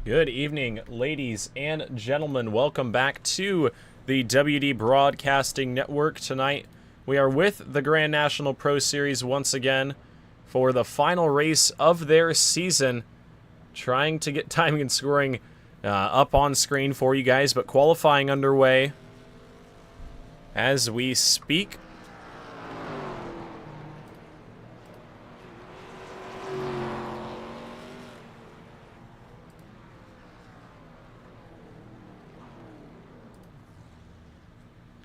Good evening, ladies and gentlemen. Welcome back to the WD Broadcasting Network. Tonight, we are with the Grand National Pro Series once again for the final race of their season. Trying to get timing and scoring up on screen for you guys, but qualifying underway as we speak.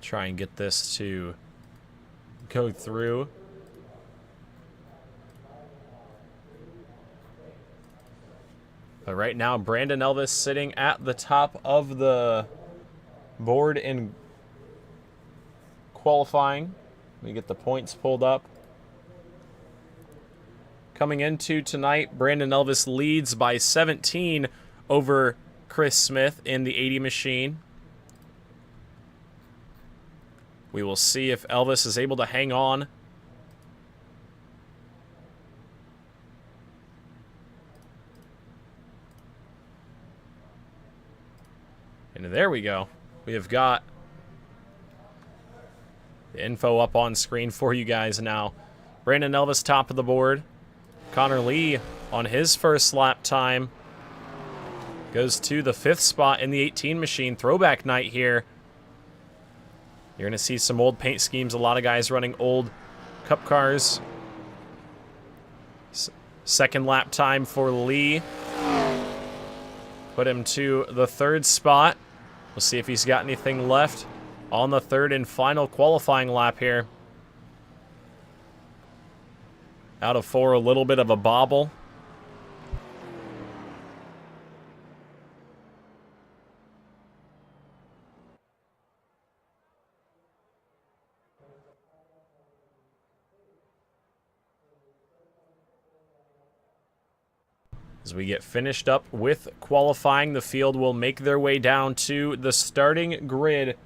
Try and get this to go through. But right now, Brandon Elvis sitting at the top of the board in qualifying. Let me get the points pulled up. Coming into tonight, Brandon Elvis leads by 17 over Chris Smith in the 80 machine. We will see if Elvis is able to hang on. And there we go. We have got the info up on screen for you guys now. Brandon Elvis top of the board. Connor Lee on his first lap time goes to the 5th spot in the 18 machine. Throwback night here. You're going to see some old paint schemes. A lot of guys running old Cup cars. Second lap time for Lee. Put him to the 3rd spot. We'll see if he's got anything left on the 3rd and final qualifying lap here. Out of 4, a little bit of a bobble. As we get finished up with qualifying, the field will make their way down to the starting grid.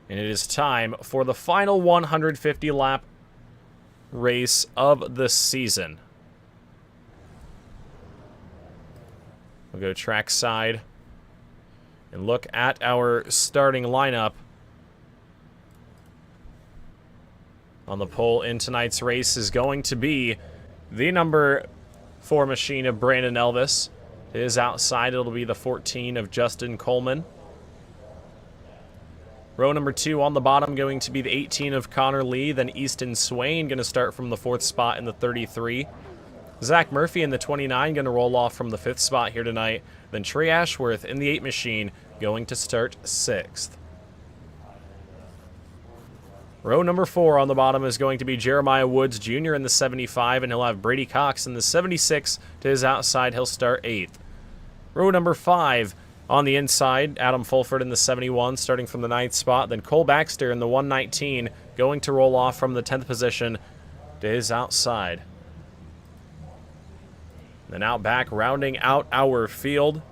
And it is time for the final 150-lap race of the season. We'll go track side and look at our starting lineup. On the pole in tonight's race is going to be the number 4 machine of Brandon Elvis. It is outside. It'll be the 14 of Justin Coleman. Row number 2 on the bottom going to be the 18 of Connor Lee. Then Easton Swain going to start from the 4th spot in the 33. Zach Murphy in the 29 going to roll off from the 5th spot here tonight. Then Trey Ashworth in the 8 machine going to start 6th. Row number 4 on the bottom is going to be Jeremiah Woods Jr. in the 75, and he'll have Brady Cox in the 76 to his outside. He'll start 8th. Row number 5 on the inside, Adam Fulford in the 71, starting from the 9th spot. Then Cole Baxter in the 119, going to roll off from the 10th position to his outside. Then out back, rounding out our field,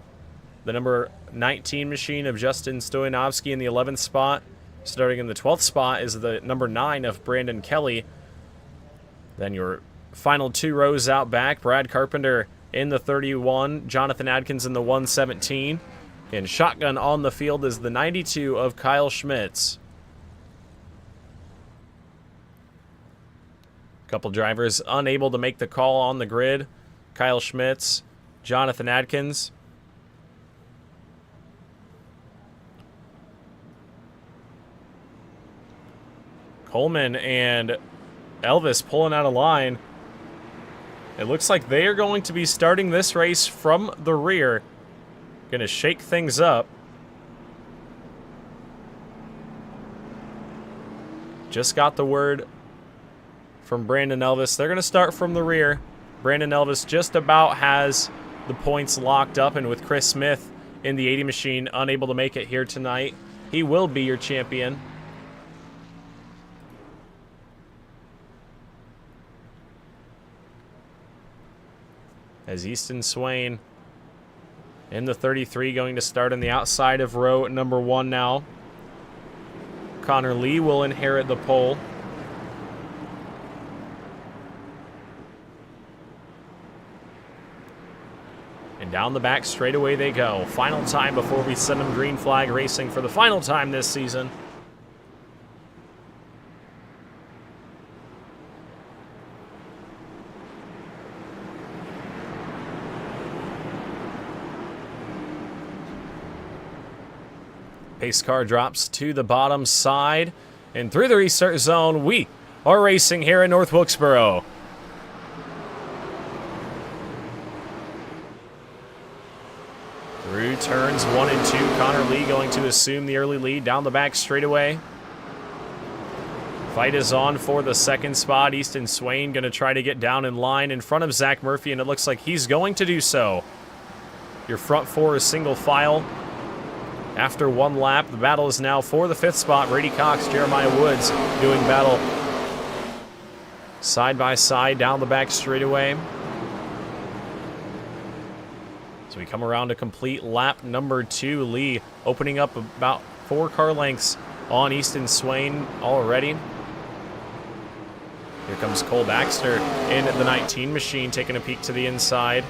the number 19 machine of Justin Stoyanovsky in the 11th spot. Starting in the 12th spot is the number 9 of Brandon Kelly. Then your final 2 rows out back, Brad Carpenter in the 31, Jonathan Adkins in the 117. And shotgun on the field is the 92 of Kyle Schmitz. A couple drivers unable to make the call on the grid. Kyle Schmitz, Jonathan Adkins. Coleman and Elvis pulling out of line. It looks like they are going to be starting this race from the rear. Going to shake things up. Just got the word from Brandon Elvis. They're going to start from the rear. Brandon Elvis just about has the points locked up, and with Chris Smith in the 80 machine unable to make it here tonight, he will be your champion. As Easton Swain in the 33 going to start on the outside of row number 1 now. Connor Lee will inherit the pole. And down the back straightaway they go. Final time before we send them green flag racing for the final time this season. Pace car drops to the bottom side. And through the restart zone, we are racing here in North Wilkesboro. Through turns 1 and 2, Connor Lee going to assume the early lead down the back straightaway. Fight is on for the second spot. Easton Swain going to try to get down in line in front of Zach Murphy, and it looks like he's going to do so. Your front four is single file. After one lap, the battle is now for the 5th spot. Brady Cox, Jeremiah Woods doing battle side by side down the back straightaway. So we come around to complete lap number 2. Lee opening up about 4 car lengths on Easton Swain already. Here comes Cole Baxter in the 19 machine, taking a peek to the inside.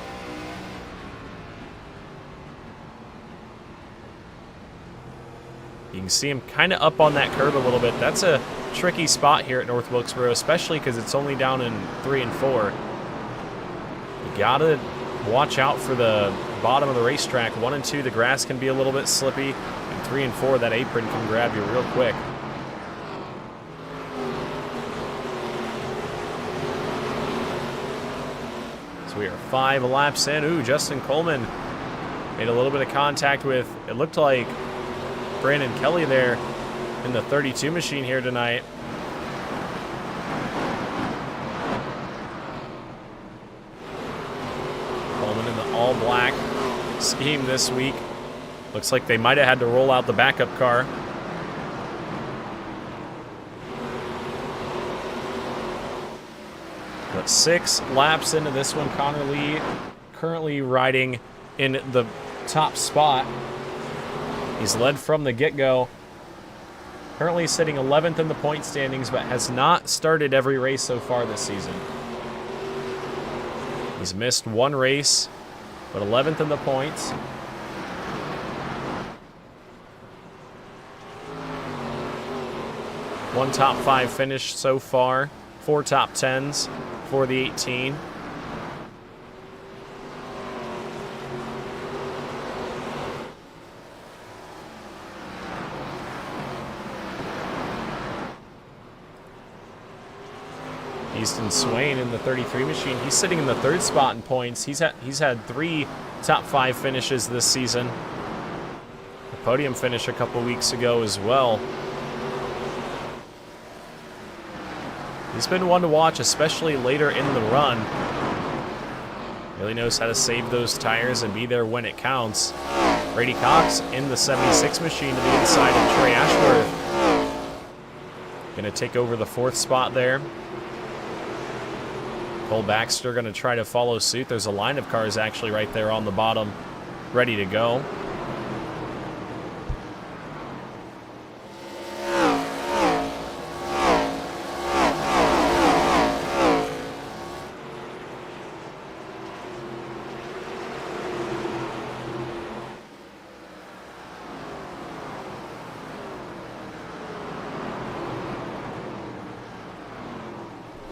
You can see him kind of up on that curve a little bit. That's a tricky spot here at North Wilkesboro, especially because it's only down in 3 and 4. You gotta watch out for the bottom of the racetrack. 1 and 2, the grass can be a little bit slippy. And 3 and 4, that apron can grab you real quick. So we are 5 laps in. Ooh, Justin Coleman made a little bit of contact with, it looked like, Brandon Kelly there in the 32 machine here tonight. Coleman in the all-black scheme this week. Looks like they might have had to roll out the backup car. But 6 laps into this one, Connor Lee currently riding in the top spot. He's led from the get-go. Currently sitting 11th in the point standings, but has not started every race so far this season. He's missed 1 race, but 11th in the points. One top 5 finish so far. 4 top 10s for the 18. Easton Swain in the 33 machine. He's sitting in the 3rd spot in points. He's had 3 top 5 finishes this season. A podium finish a couple weeks ago as well. He's been one to watch, especially later in the run. Really knows how to save those tires and be there when it counts. Brady Cox in the 76 machine to the inside of Trey Ashworth. Gonna take over the 4th spot there. Cole Baxter going to try to follow suit. There's a line of cars actually right there on the bottom, ready to go.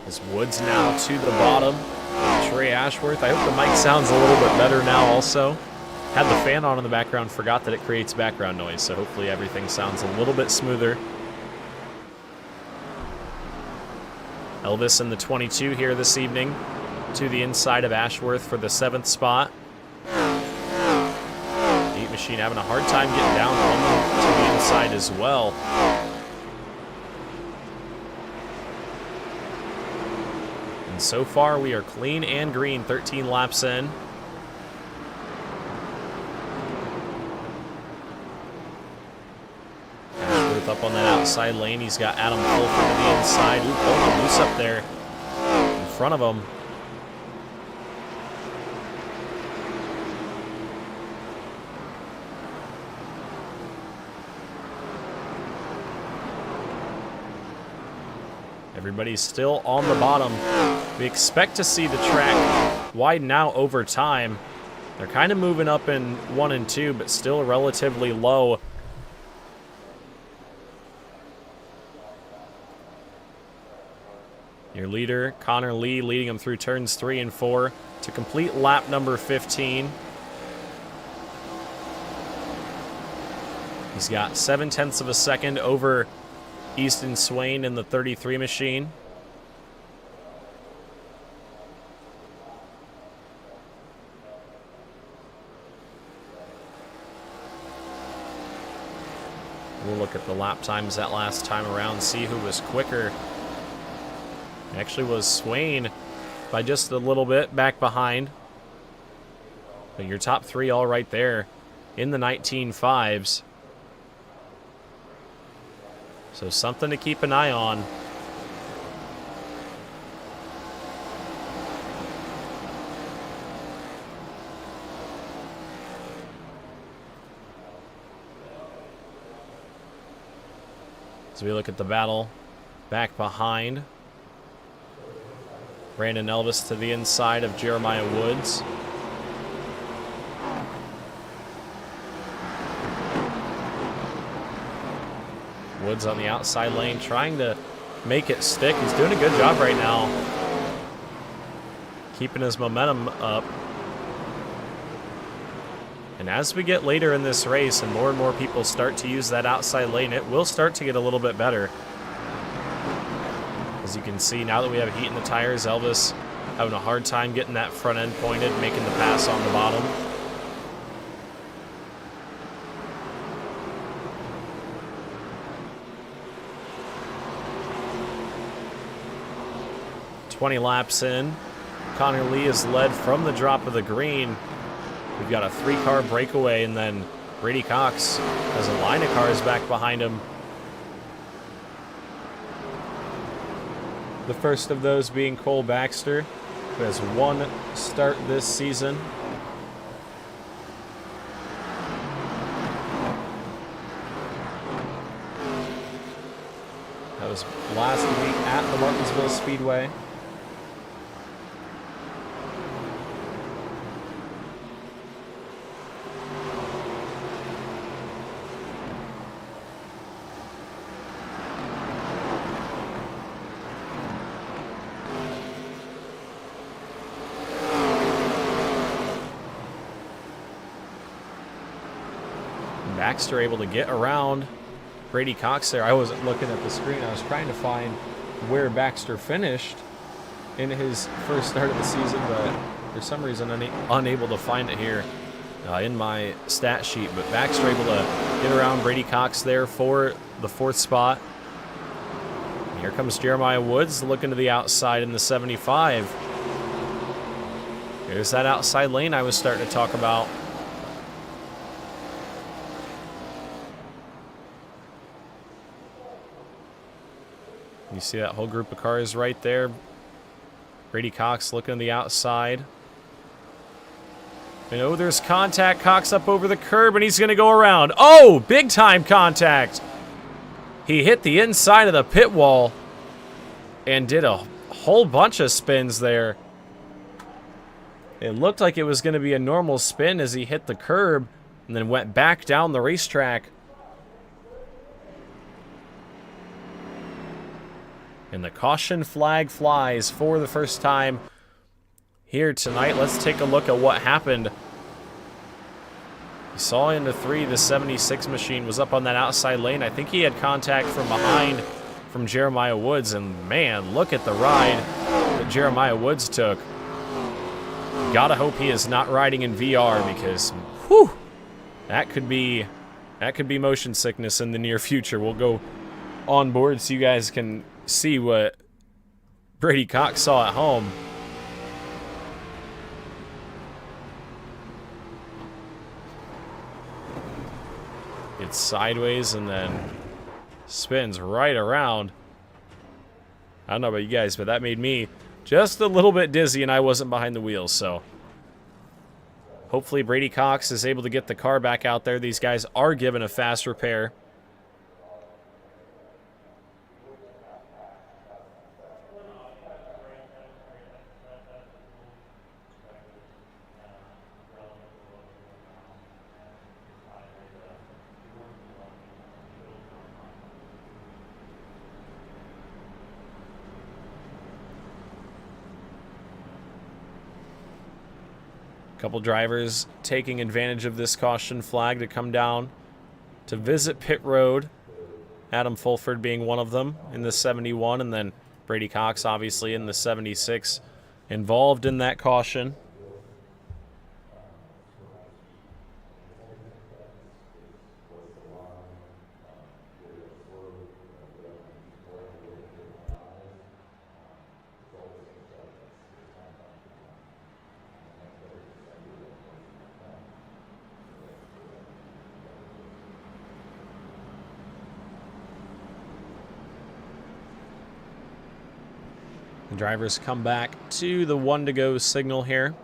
As Woods now to the bottom. Trey Ashworth. I hope the mic sounds a little bit better now also. Had the fan on in the background, forgot that it creates background noise, so hopefully everything sounds a little bit smoother. Elvis in the 22 here this evening to the inside of Ashworth for the 7th spot. The 8 machine having a hard time getting down to the inside as well. And so far, we are clean and green, 13 laps in. Ashworth up on that outside lane. He's got Adam Fulford to the inside. Ooh, Coleman loose up there in front of him. Everybody's still on the bottom. We expect to see the track widen out over time. They're kind of moving up in 1 and 2, but still relatively low. Your leader, Connor Lee, leading them through turns 3 and 4 to complete lap number 15. He's got 0.7 of a second over Easton Swain in the 33 machine. We'll look at the lap times that last time around, see who was quicker. It actually was Swain by just a little bit back behind. But your top 3 all right there in the 19.5s. So something to keep an eye on. As we look at the battle back behind, Brandon Elvis to the inside of Jeremiah Woods. Woods on the outside lane trying to make it stick. He's doing a good job right now, keeping his momentum up. And as we get later in this race and more people start to use that outside lane, it will start to get a little bit better. As you can see, now that we have heat in the tires, Elvis having a hard time getting that front end pointed, making the pass on the bottom. "20 laps in, Connor Lee is led from the drop of the green. We've got a 3-car breakaway, and then Brady Cox has a line of cars back behind him. The first of those being Cole Baxter, who has 1 start this season. That was last week at the Wilkesboro Speedway. Baxter able to get around Brady Cox there. I wasn't looking at the screen. I was trying to find where Baxter finished in his first start of the season, but for some reason unable to find it here in my stat sheet. But Baxter able to get around Brady Cox there for the 4th spot. And here comes Jeremiah Woods looking to the outside in the 75. There's that outside lane I was starting to talk about. You see that whole group of cars right there. Brady Cox looking to the outside. And oh, there's contact. Cox up over the curb, and he's going to go around. Oh, big time contact. He hit the inside of the pit wall and did a whole bunch of spins there. It looked like it was going to be a normal spin as he hit the curb and then went back down the racetrack. And the caution flag flies for the first time here tonight. Let's take a look at what happened. You saw into 3, the 76 machine was up on that outside lane. I think he had contact from behind from Jeremiah Woods. And man, look at the ride that Jeremiah Woods took. Gotta hope he is not riding in VR, because whew, that could be motion sickness in the near future. We'll go on board so you guys can see what Brady Cox saw at home. It's sideways and then spins right around. I don't know about you guys, but that made me just a little bit dizzy, and I wasn't behind the wheels, so hopefully Brady Cox is able to get the car back out there. These guys are given a fast repair. A couple drivers taking advantage of this caution flag to come down to visit pit road. Adam Fulford being one of them in the 71, and then Brady Cox obviously in the 76 involved in that caution. The drivers come back to the 1 to go signal here.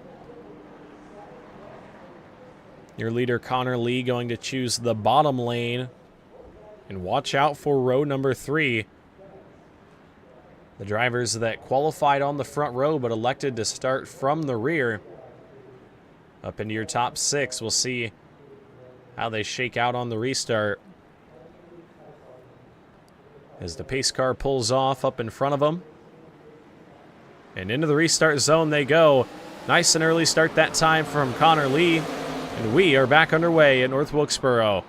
Your leader, Connor Lee, going to choose the bottom lane. And watch out for row number 3. The drivers that qualified on the front row but elected to start from the rear. Up into your top 6. We'll see how they shake out on the restart. As the pace car pulls off up in front of them. And into the restart zone they go. Nice and early start that time from Connor Lee. And we are back underway at North Wilkesboro.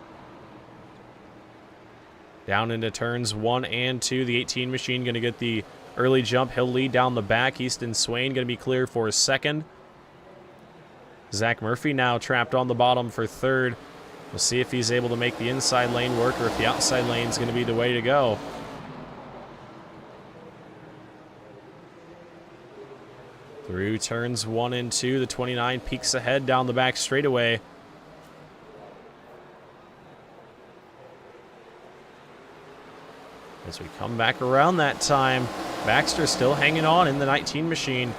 Down into turns 1 and 2. The 18 machine going to get the early jump. He'll lead down the back. Easton Swain going to be clear for second. Zach Murphy now trapped on the bottom for third. We'll see if he's able to make the inside lane work or if the outside lane is going to be the way to go. Through turns 1 and 2, the 29 peeks ahead down the back straightaway. As we come back around that time, Baxter still hanging on in the 19 machine.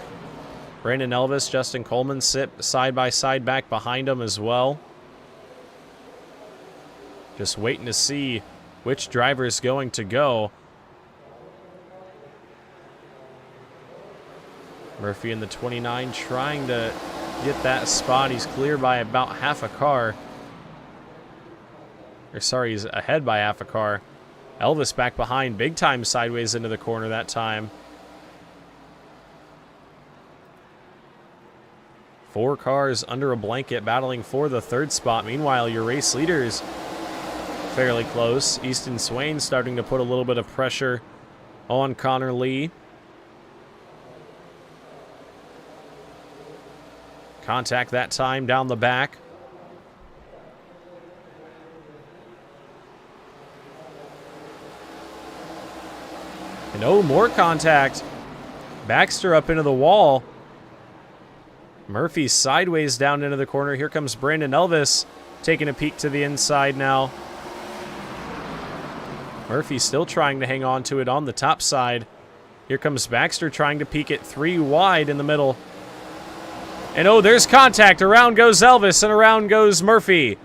Brandon Elvis, Justin Coleman sit side by side back behind him as well. Just waiting to see which driver is going to go. Murphy in the 29 trying to get that spot. He's clear by about half a car. Or sorry, he's ahead by half a car. Elvis back behind, big time sideways into the corner that time. 4 cars under a blanket battling for the third spot. Meanwhile, your race leaders fairly close. Easton Swain starting to put a little bit of pressure on Connor Lee. Contact that time down the back. And oh, more contact. Baxter up into the wall. Murphy sideways down into the corner. Here comes Brandon Elvis taking a peek to the inside now. Murphy still trying to hang on to it on the top side. Here comes Baxter trying to peek it 3 wide in the middle. And oh, there's contact. Around goes Elvis and around goes Murphy.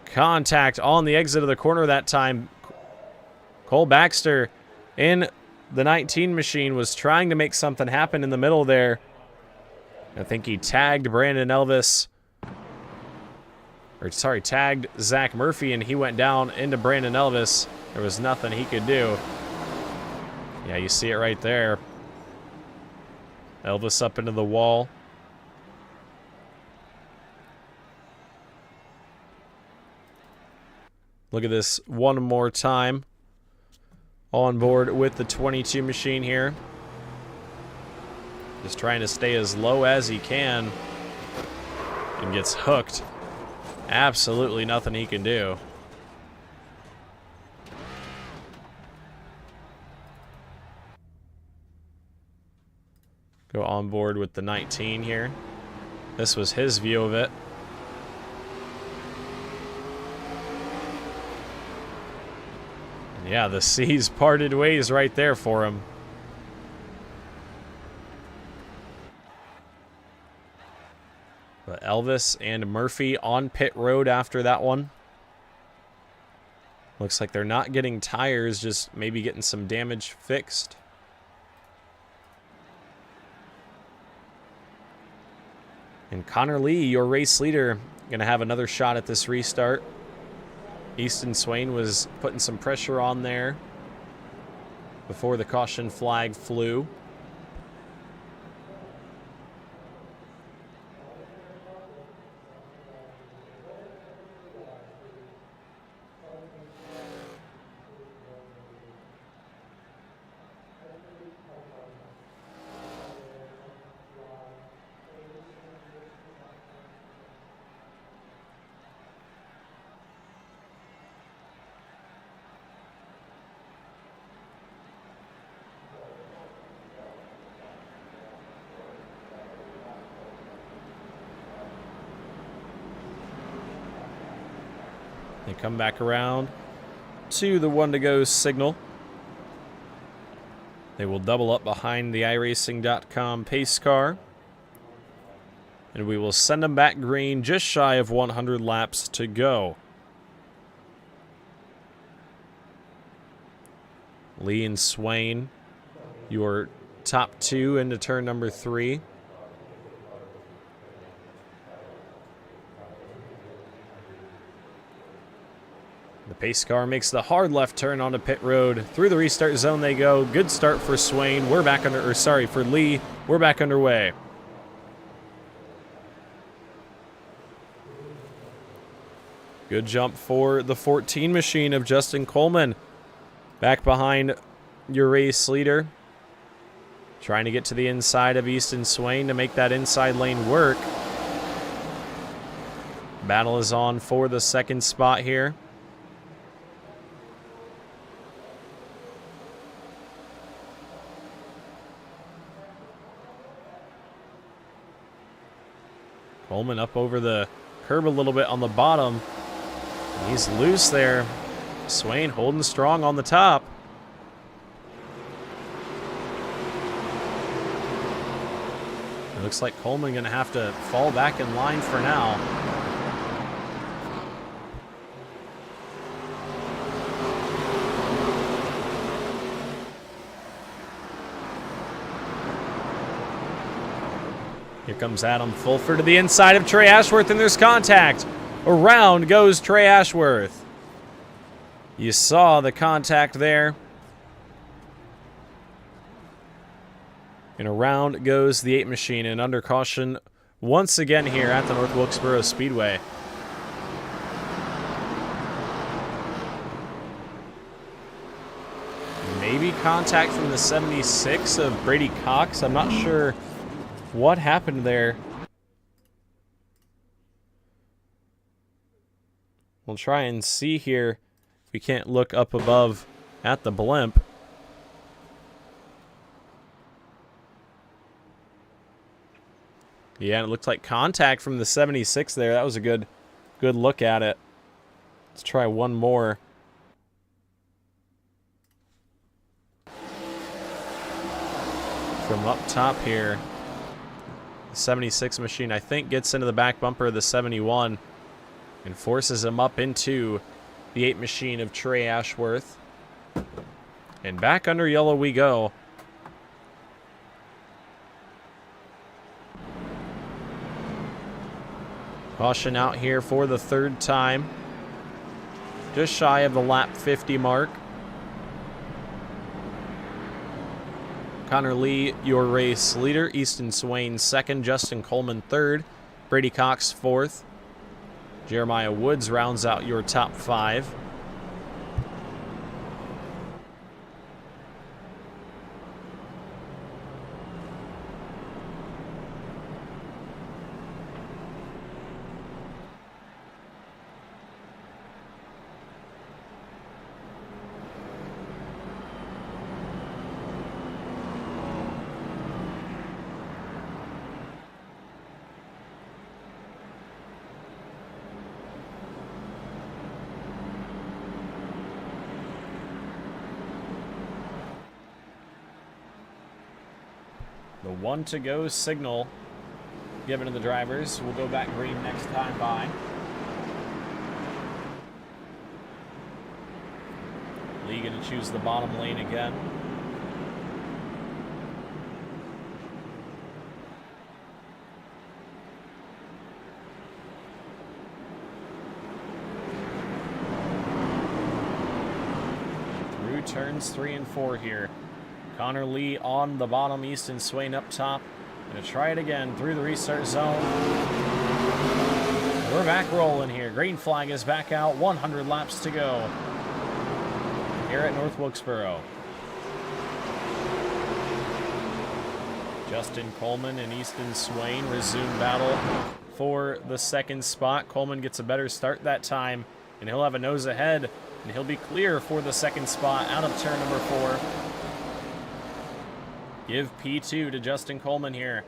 Contact on the exit of the corner that time. Cole Baxter in the 19 machine was trying to make something happen in the middle there. I think he tagged Brandon Elvis. Or sorry, tagged Zach Murphy and he went down into Brandon Elvis. There was nothing he could do. Yeah, you see it right there. Elvis up into the wall. Look at this one more time. On board with the 22 machine here. Just trying to stay as low as he can. And gets hooked. Absolutely nothing he can do. Go on board with the 19 here. This was his view of it. And yeah, the seas parted ways right there for him. But Elvis and Murphy on pit road after that one. Looks like they're not getting tires, just maybe getting some damage fixed. And Connor Lee, your race leader, going to have another shot at this restart. Easton Swain was putting some pressure on there before the caution flag flew. They come back around to the 1 to go signal. They will double up behind the iRacing.com pace car. And we will send them back green, just shy of 100 laps to go. Lee and Swain, your top 2 into turn number 3. The pace car makes the hard left turn onto pit road. Through the restart zone they go. Good start for Swain. We're back for Lee. We're back underway. Good jump for the 14 machine of Justin Coleman. Back behind your race leader. Trying to get to the inside of Easton Swain to make that inside lane work. Battle is on for the second spot here. Coleman up over the curb a little bit on the bottom. He's loose there. Swain holding strong on the top. It looks like Coleman going to have to fall back in line for now. Here comes Adam Fulford to the inside of Trey Ashworth, and there's contact. Around goes Trey Ashworth. You saw the contact there. And around goes the 8 machine, and under caution once again here at the North Wilkesboro Speedway. Maybe contact from the 76 of Brady Cox. I'm not sure what happened there. We'll try and see here if we can't look up above at the blimp. Yeah, it looked like contact from the 76 there. That was a good look at it. Let's try one more. From up top here. The 76 machine, I think, gets into the back bumper of the 71 and forces him up into the 8 machine of Trey Ashworth. And back under yellow we go. Caution out here for the 3rd time. Just shy of the lap 50 mark. Connor Lee, your race leader. Easton Swain 2nd. Justin Coleman 3rd. Brady Cox 4th. Jeremiah Woods rounds out your top 5. The 1 to go signal given to the drivers. We'll go back green next time by. Lee going to choose the bottom lane again. Through turns 3 and 4 here. Connor Lee on the bottom, Easton Swain up top. Gonna try it again through the restart zone. We're back rolling here. Green flag is back out. 100 laps to go here at North Wilkesboro. Justin Coleman and Easton Swain resume battle for the 2nd spot. Coleman gets a better start that time, and he'll have a nose ahead, and he'll be clear for the 2nd spot out of turn number 4. Give P2 to Justin Coleman here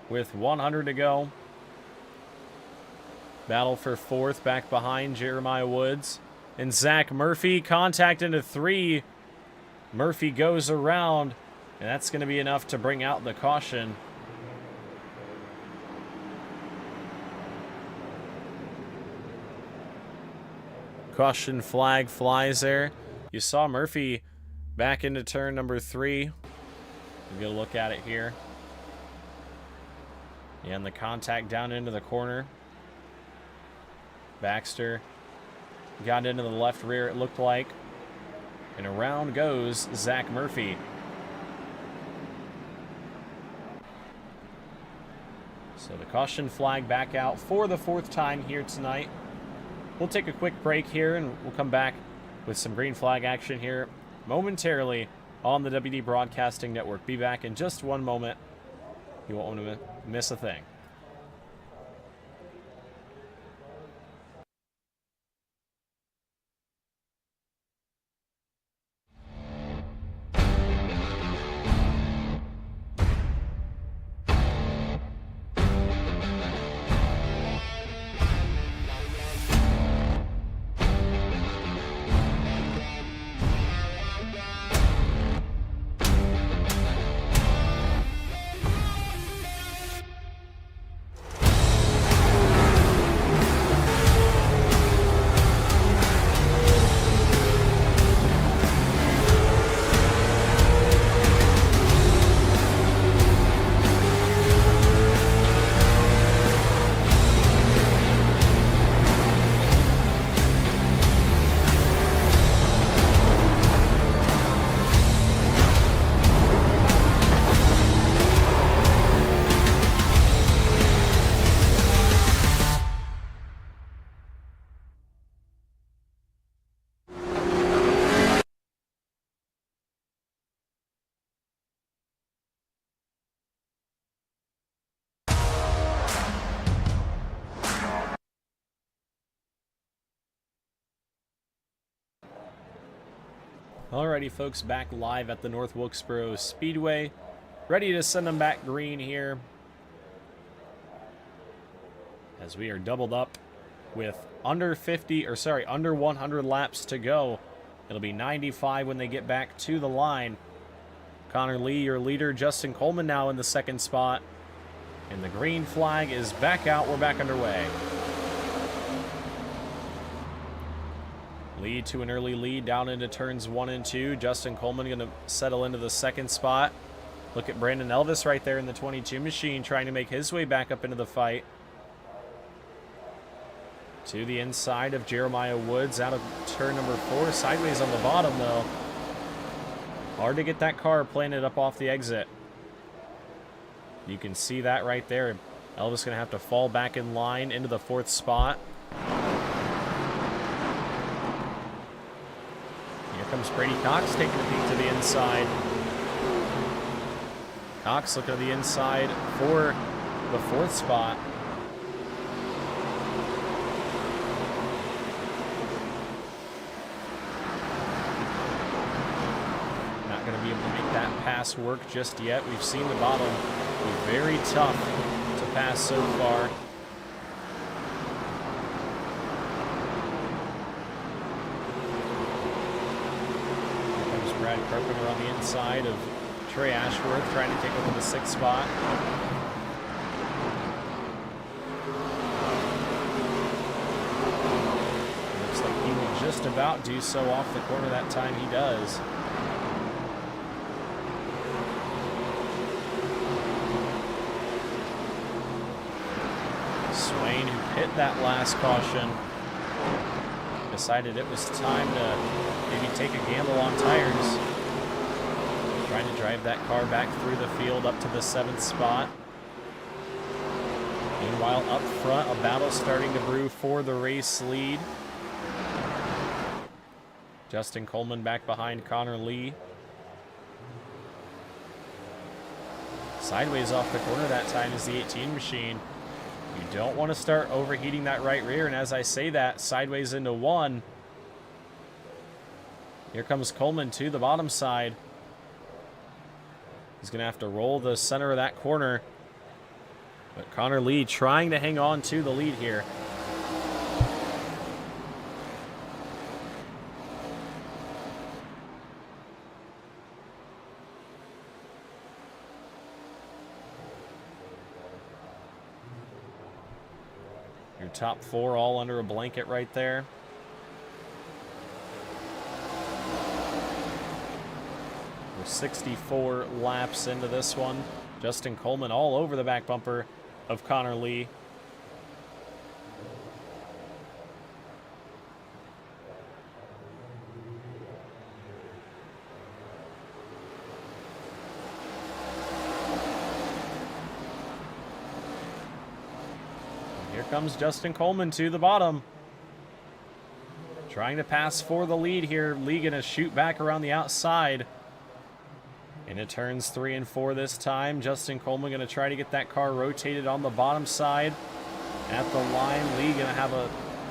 with 100 to go. Battle for fourth back behind Jeremiah Woods. And Zach Murphy, contact into 3. Murphy goes around, and that's going to be enough to bring out the caution. Caution flag flies there. You saw Murphy back into turn number 3. We'll get a look at it here. And the contact down into the corner. Baxter got into the left rear, it looked like. And around goes Zach Murphy. So the caution flag back out for the 4th time here tonight. We'll take a quick break here, and we'll come back with some green flag action here momentarily on the WD Broadcasting Network. Be back in just one moment. You won't want to miss a thing. Alrighty, folks, back live at the North Wilkesboro Speedway. Ready to send them back green here, as we are doubled up with under 100 laps to go. It'll be 95 when they get back to the line. Connor Lee, your leader. Justin Coleman now in the 2nd spot. And the green flag is back out. We're back underway. Lee to an early lead down into turns 1 and 2. Justin Coleman going to settle into the 2nd spot. Look at Brandon Elvis right there in the 22 machine trying to make his way back up into the fight. To the inside of Jeremiah Woods out of turn number 4. Sideways on the bottom, though. Hard to get that car planted up off the exit. You can see that right there. Elvis going to have to fall back in line into the 4th spot. Here comes Brady Cox taking a peek to the inside. Cox looking to the inside for the 4th spot. Not going to be able to make that pass work just yet. We've seen the bottom be very tough to pass so far. Here comes Brad Carpenter on the inside of Trey Ashworth trying to take over the 6th spot. Looks like he will just about do so off the corner that time. He does. Swain, who hit that last caution, decided it was time to maybe take a gamble on tires. Trying to drive that car back through the field up to the 7th spot. Meanwhile, up front, a battle starting to brew for the race lead. Justin Coleman back behind Connor Lee. Sideways off the corner that time is the 18 machine. You don't want to start overheating that right rear, and as I say that, sideways into 1. Here comes Coleman to the bottom side. He's going to have to roll the center of that corner. But Connor Lee trying to hang on to the lead here. top 4 all under a blanket right there. We're 64 laps into this one. Justin Coleman all over the back bumper of Connor Lee. Here comes Justin Coleman to the bottom. Trying to pass for the lead here. Lee gonna shoot back around the outside. Into turns 3 and 4 this time. Justin Coleman going to try to get that car rotated on the bottom side. At the line, Lee going to have a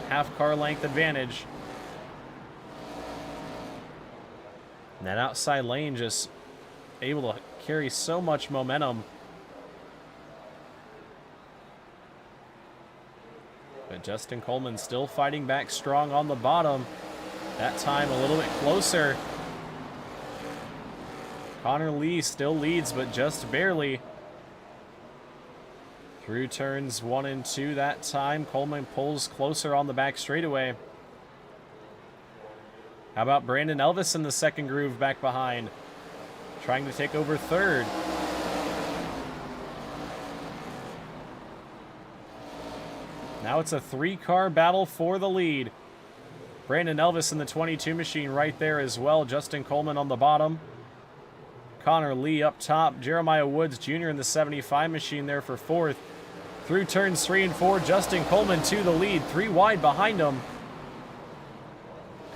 half car length advantage. And that outside lane just able to carry so much momentum. But Justin Coleman still fighting back strong on the bottom. That time a little bit closer. Connor Lee still leads, but just barely. Through turns 1 and 2 that time, Coleman pulls closer on the back straightaway. How about Brandon Elvis in the second groove back behind? Trying to take over third. Now it's a 3-car battle for the lead. Brandon Elvis in the 22 machine right there as well. Justin Coleman on the bottom. Connor Lee up top. Jeremiah Woods Jr. in the 75 machine there for 4th. Through turns 3 and 4, Justin Coleman to the lead. 3 wide behind him.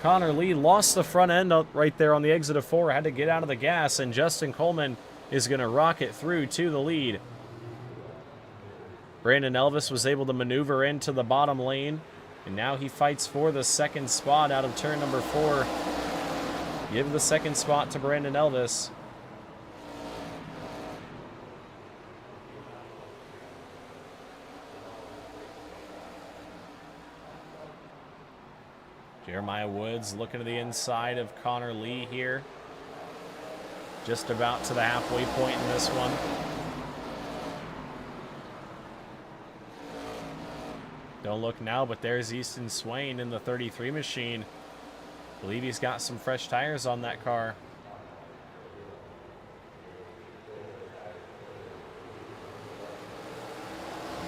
Connor Lee lost the front end up right there on the exit of 4. Had to get out of the gas, and Justin Coleman is going to rocket through to the lead. Brandon Elvis was able to maneuver into the bottom lane, and now he fights for the second spot out of turn number 4. Give the second spot to Brandon Elvis. Jeremiah Woods looking to the inside of Connor Lee here. Just about to the halfway point in this one. Don't look now, but there's Easton Swain in the 33 machine. I believe he's got some fresh tires on that car.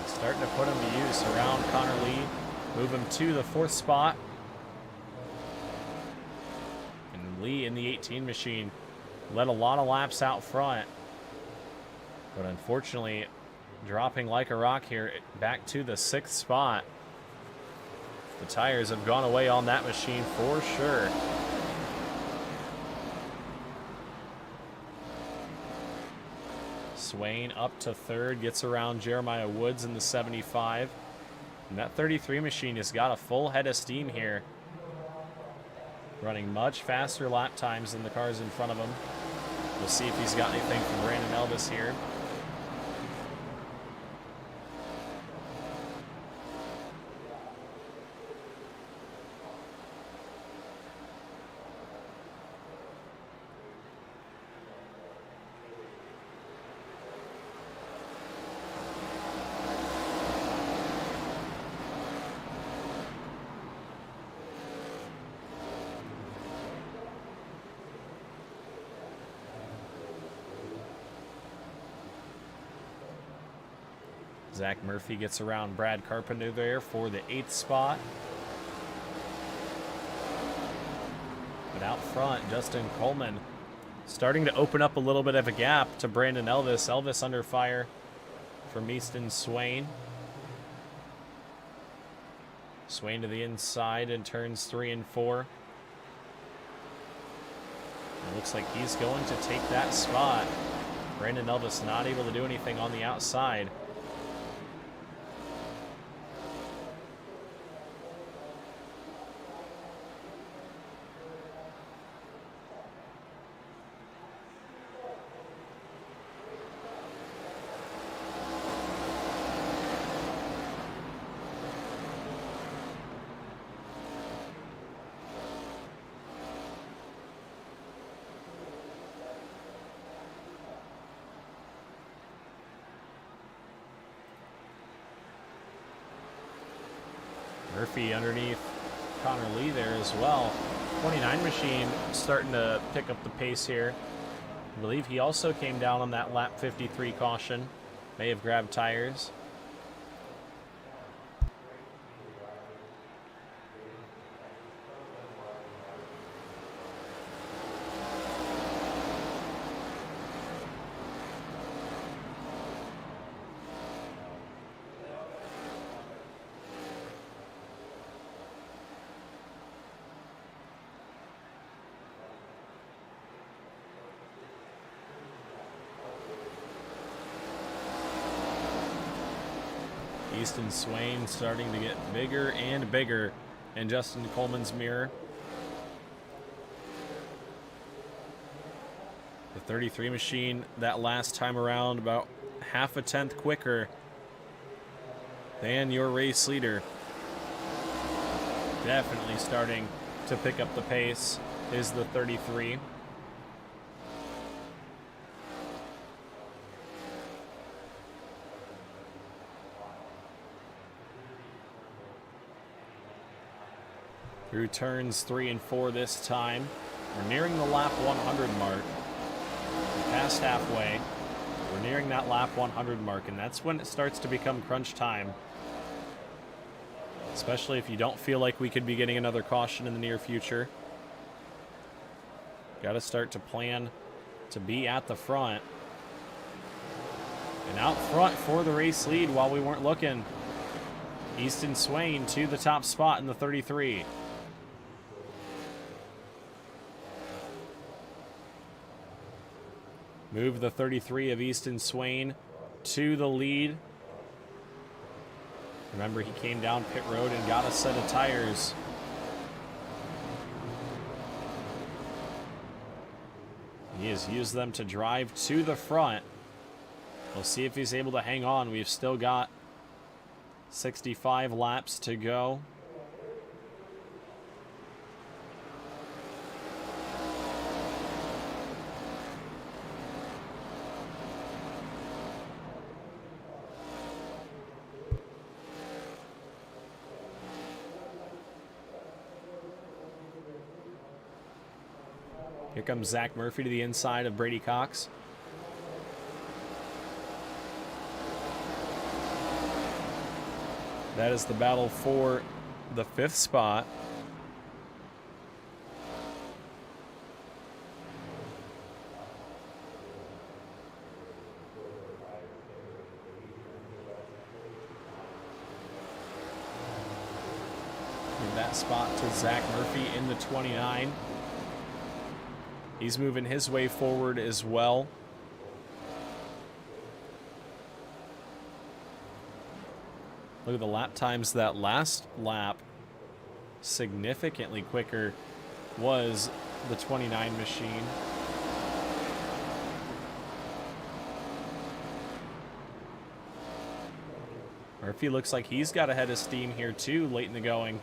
He's starting to put him to use around Connor Lee. Move him to the 4th spot. Lee in the 18 machine led a lot of laps out front, but unfortunately dropping like a rock here back to the 6th spot. The tires have gone away on that machine for sure. Swain up to 3rd, gets around Jeremiah Woods in the 75, and that 33 machine has got a full head of steam here. Running much faster lap times than the cars in front of him. We'll see if he's got anything from Brandon Elvis here. Zach Murphy gets around Brad Carpenter there for the 8th spot. But out front, Justin Coleman starting to open up a little bit of a gap to Brandon Elvis. Elvis under fire from Easton Swain. Swain to the inside in turns 3 and 4. It looks like he's going to take that spot. Brandon Elvis not able to do anything on the outside. Murphy underneath Connor Lee there as well. 29 machine starting to pick up the pace here. I believe he also came down on that lap 53 caution. May have grabbed tires. Easton Swain starting to get bigger and bigger in Justin Coleman's mirror. The 33 machine that last time around about half a tenth quicker than your race leader. Definitely starting to pick up the pace is the 33. Through turns 3 and 4 this time. We're nearing the lap 100 mark. We're past halfway. We're nearing that lap 100 mark, and that's when it starts to become crunch time. Especially if you don't feel like we could be getting another caution in the near future. Got to start to plan to be at the front. And out front for the race lead while we weren't looking. Easton Swain to the top spot in the 33. Move the 33 of Easton Swain to the lead. Remember, he came down pit road and got a set of tires. He has used them to drive to the front. We'll see if he's able to hang on. We've still got 65 laps to go. Here comes Zach Murphy to the inside of Brady Cox. That is the battle for the 5th spot. Give that spot to Zach Murphy in the 29. He's moving his way forward as well. Look at the lap times. That last lap, significantly quicker, was the 29 machine. Murphy looks like he's got a head of steam here too late in the going.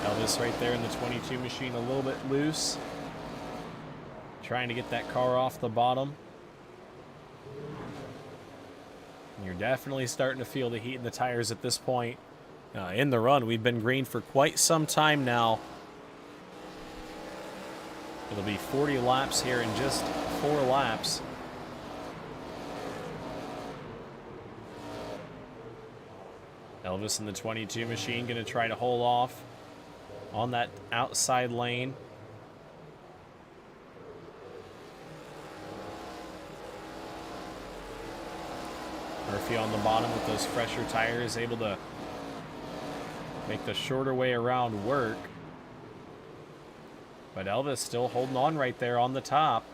Elvis right there in the 22 machine, a little bit loose. Trying to get that car off the bottom. And you're definitely starting to feel the heat in the tires at this point. In the run, we've been green for quite some time now. It'll be 40 laps here in just 4 laps. Elvis in the 22 machine going to try to hold off on that outside lane. Murphy on the bottom with those fresher tires, able to make the shorter way around work. But Elvis still holding on right there on the top.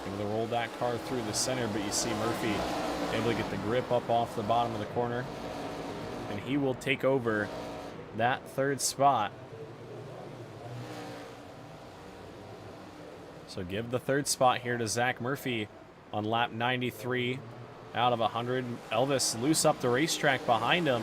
Able to roll that car through the center, but you see Murphy able to get the grip up off the bottom of the corner. And he will take over that 3rd spot. So give the 3rd spot here to Zach Murphy on lap 93 out of 100. Elvis loose up the racetrack behind him.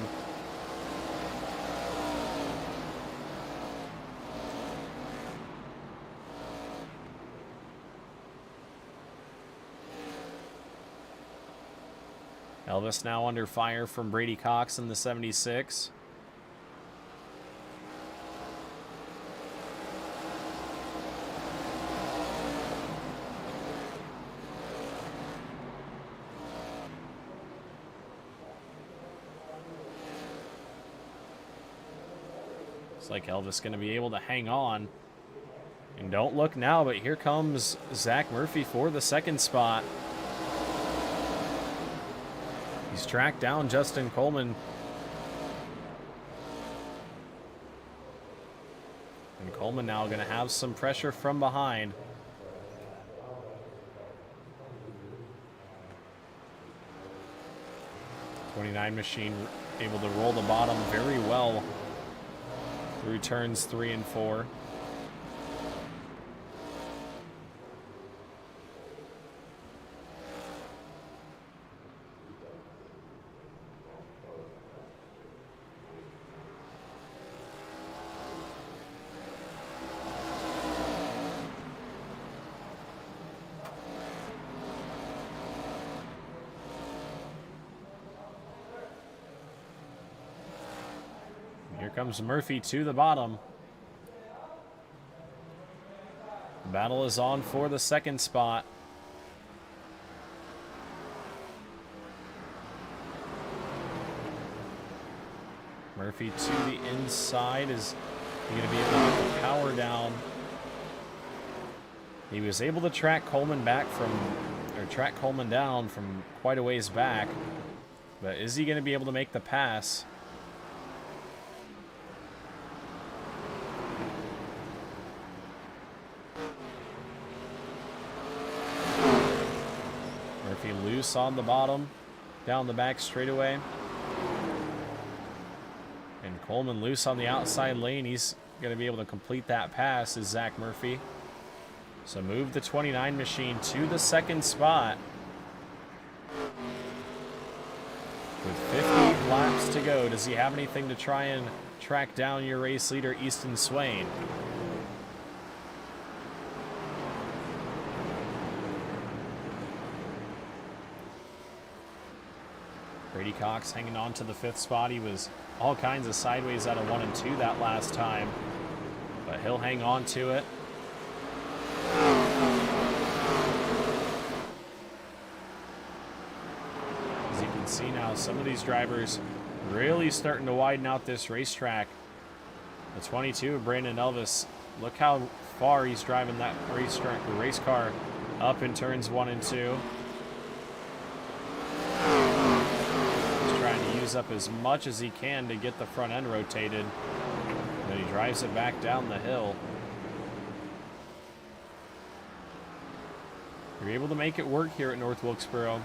Elvis now under fire from Brady Cox in the 76. Looks like Elvis going to be able to hang on. And don't look now, but here comes Zach Murphy for the second spot. He's tracked down Justin Coleman. And Coleman now going to have some pressure from behind. '29 machine able to roll the bottom very well through turns 3 and 4. Here comes Murphy to the bottom. The battle is on for the second spot. Murphy to the inside. Is he going to be able to get the power down? He was able to track Coleman back from, or track Coleman down from quite a ways back. But is he going to be able to make the pass? Murphy loose on the bottom, down the back straightaway. And Coleman loose on the outside lane. He's going to be able to complete that pass, is Zach Murphy. So move the 29 machine to the second spot. With 50 laps to go, does he have anything to try and track down your race leader, Easton Swain? Brady Cox hanging on to the 5th spot. He was all kinds of sideways out of 1 and 2 that last time, but he'll hang on to it. As you can see now, some of these drivers really starting to widen out this racetrack. The 22 of Brandon Elvis, look how far he's driving that race car up in turns 1 and 2. Use up as much as he can to get the front end rotated. Then he drives it back down the hill. You're able to make it work here at North Wilkesboro.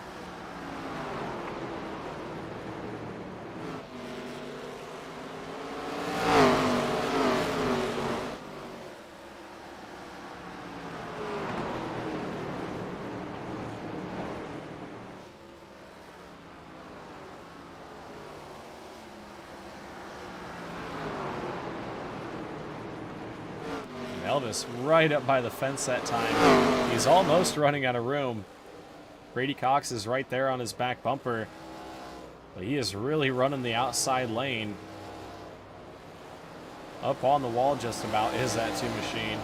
Elvis right up by the fence that time. He's almost running out of room. Brady Cox is right there on his back bumper. But he is really running the outside lane. Up on the wall just about is that 2 machine.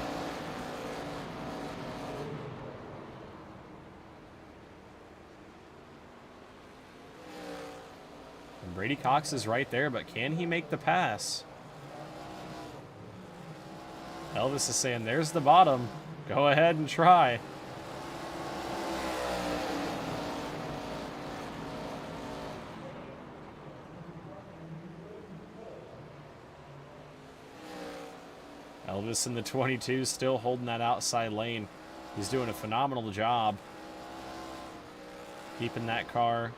And Brady Cox is right there, but can he make the pass? Elvis is saying, there's the bottom. Go ahead and try. Elvis in the 22 still holding that outside lane. He's doing a phenomenal job keeping that car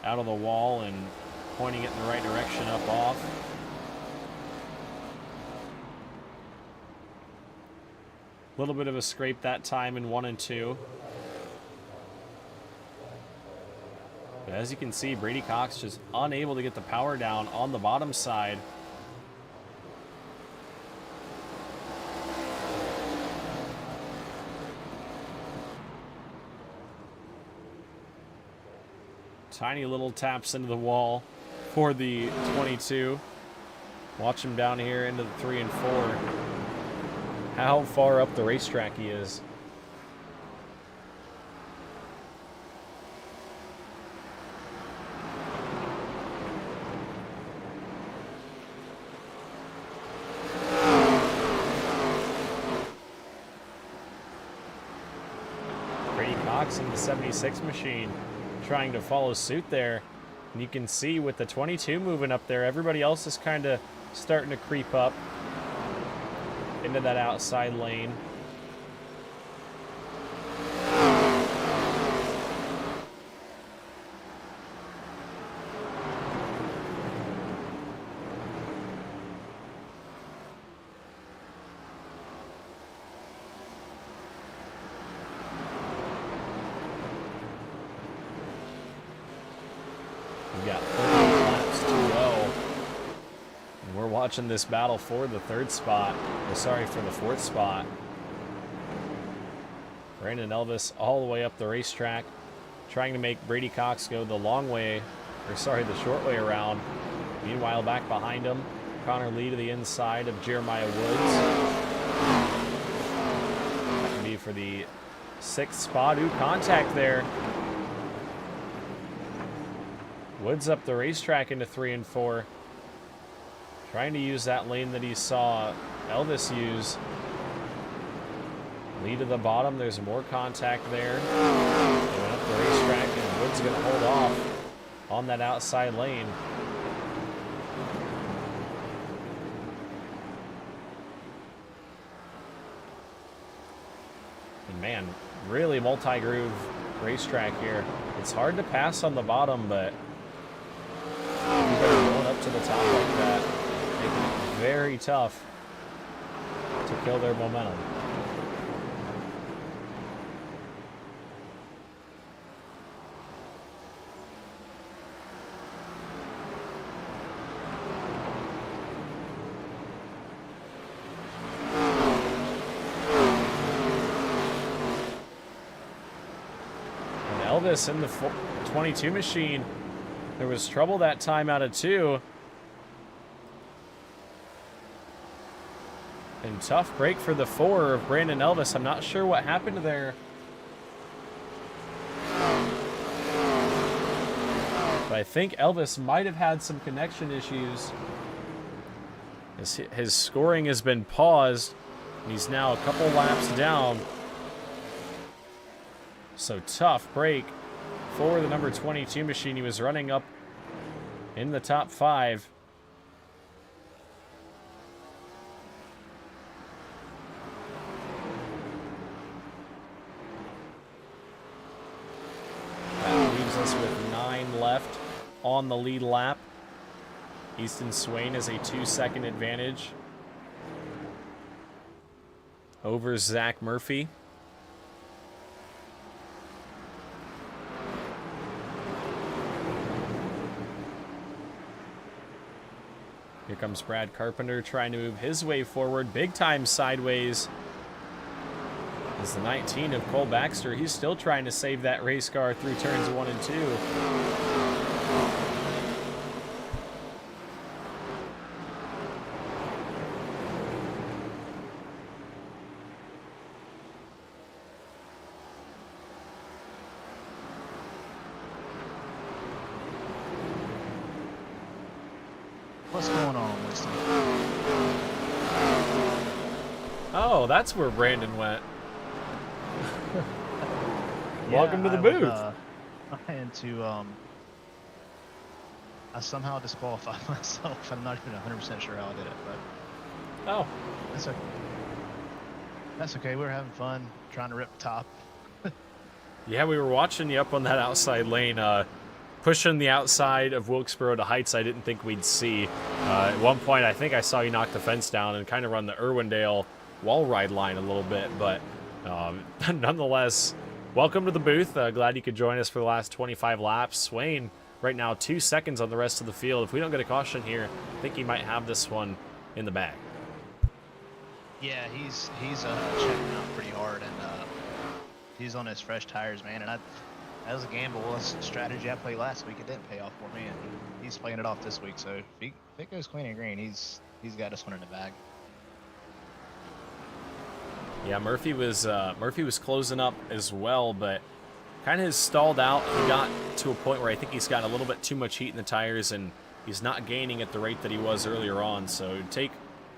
out of the wall and pointing it in the right direction up off. A little bit of a scrape that time in 1 and 2. But as you can see, Brady Cox just unable to get the power down on the bottom side. Tiny little taps into the wall for the 22. Watch him down here into the 3 and 4. How far up the racetrack he is. In the 76 machine trying to follow suit there, and you can see with the 22 moving up there, everybody else is kind of starting to creep up into that outside lane. We've got 30 laps to go. And we're watching this battle for the 3rd spot. Or sorry, for the 4th spot. Brandon Elvis all the way up the racetrack, trying to make Brady Cox go the long way, or sorry, the short way around. Meanwhile, back behind him, Connor Lee to the inside of Jeremiah Woods. That can be for the 6th spot. Ooh, contact there. Woods up the racetrack into 3 and 4. Trying to use that lane that he saw Elvis use. Lead to the bottom. There's more contact there. They went up the racetrack, and Woods going to hold off on that outside lane. And man, really multi-groove racetrack here. It's hard to pass on the bottom, but going up to the top like that, making it very tough to kill their momentum. And Elvis in the 22 machine. There was trouble that time out of 2. And tough break for the 4 of Brandon Elvis. I'm not sure what happened there. But I think Elvis might have had some connection issues. His scoring has been paused, and he's now a couple laps down. So tough break for the number 22 machine. He was running up in the top 5. That leaves us with 9 left on the lead lap. Easton Swain has a 2-second advantage over Zach Murphy. Here comes Brad Carpenter trying to move his way forward. Big time sideways. As the 19 of Cole Baxter, he's still trying to save that race car through turns 1 and 2. What's going on, Winston? Oh, that's where Brandon went. Yeah, Welcome to the booth. Trying to, I somehow disqualified myself. I'm not even 100% sure how I did it, but Oh, that's okay. That's okay. We were having fun trying to rip top. yeah, we were watching you up on that outside lane, pushing the outside of Wilkesboro to heights I didn't think we'd see. At one point, I think I saw you knock the fence down and kind of run the Irwindale wall ride line a little bit, but nonetheless, welcome to the booth. Glad you could join us for the last 25 laps. Swain, right now, 2 seconds on the rest of the field. If we don't get a caution here, I think he might have this one in the bag. Yeah, he's checking out pretty hard, and he's on his fresh tires, man. And That was a gamble. That's a strategy I played last week. It didn't pay off for me, and he's playing it off this week. So if it goes clean and green, he's got this one in the bag. Yeah, Murphy was closing up as well, but kind of has stalled out. He got to a point where I think he's got a little bit too much heat in the tires, and he's not gaining at the rate that he was earlier on. So it'd take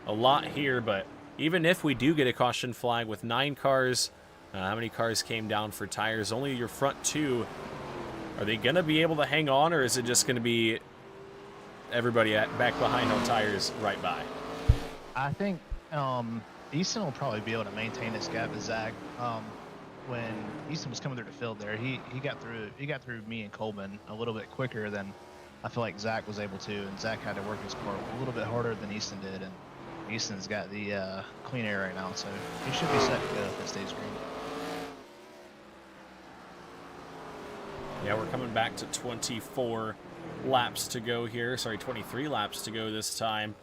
a lot here, but even if we do get a caution flag with 9 cars, how many cars came down for tires? Only your front 2. Are they going to be able to hang on, or is it just going to be everybody back behind on tires right by? I think Easton will probably be able to maintain this gap with Zach. When Easton was coming through the field there, he got through me and Coleman a little bit quicker than I feel like Zach was able to, and Zach had to work his car a little bit harder than Easton did, and Easton's got the clean air right now, so he should be set to go if it stays green. Yeah, we're coming back to 24 laps to go here. Sorry, 23 laps to go this time.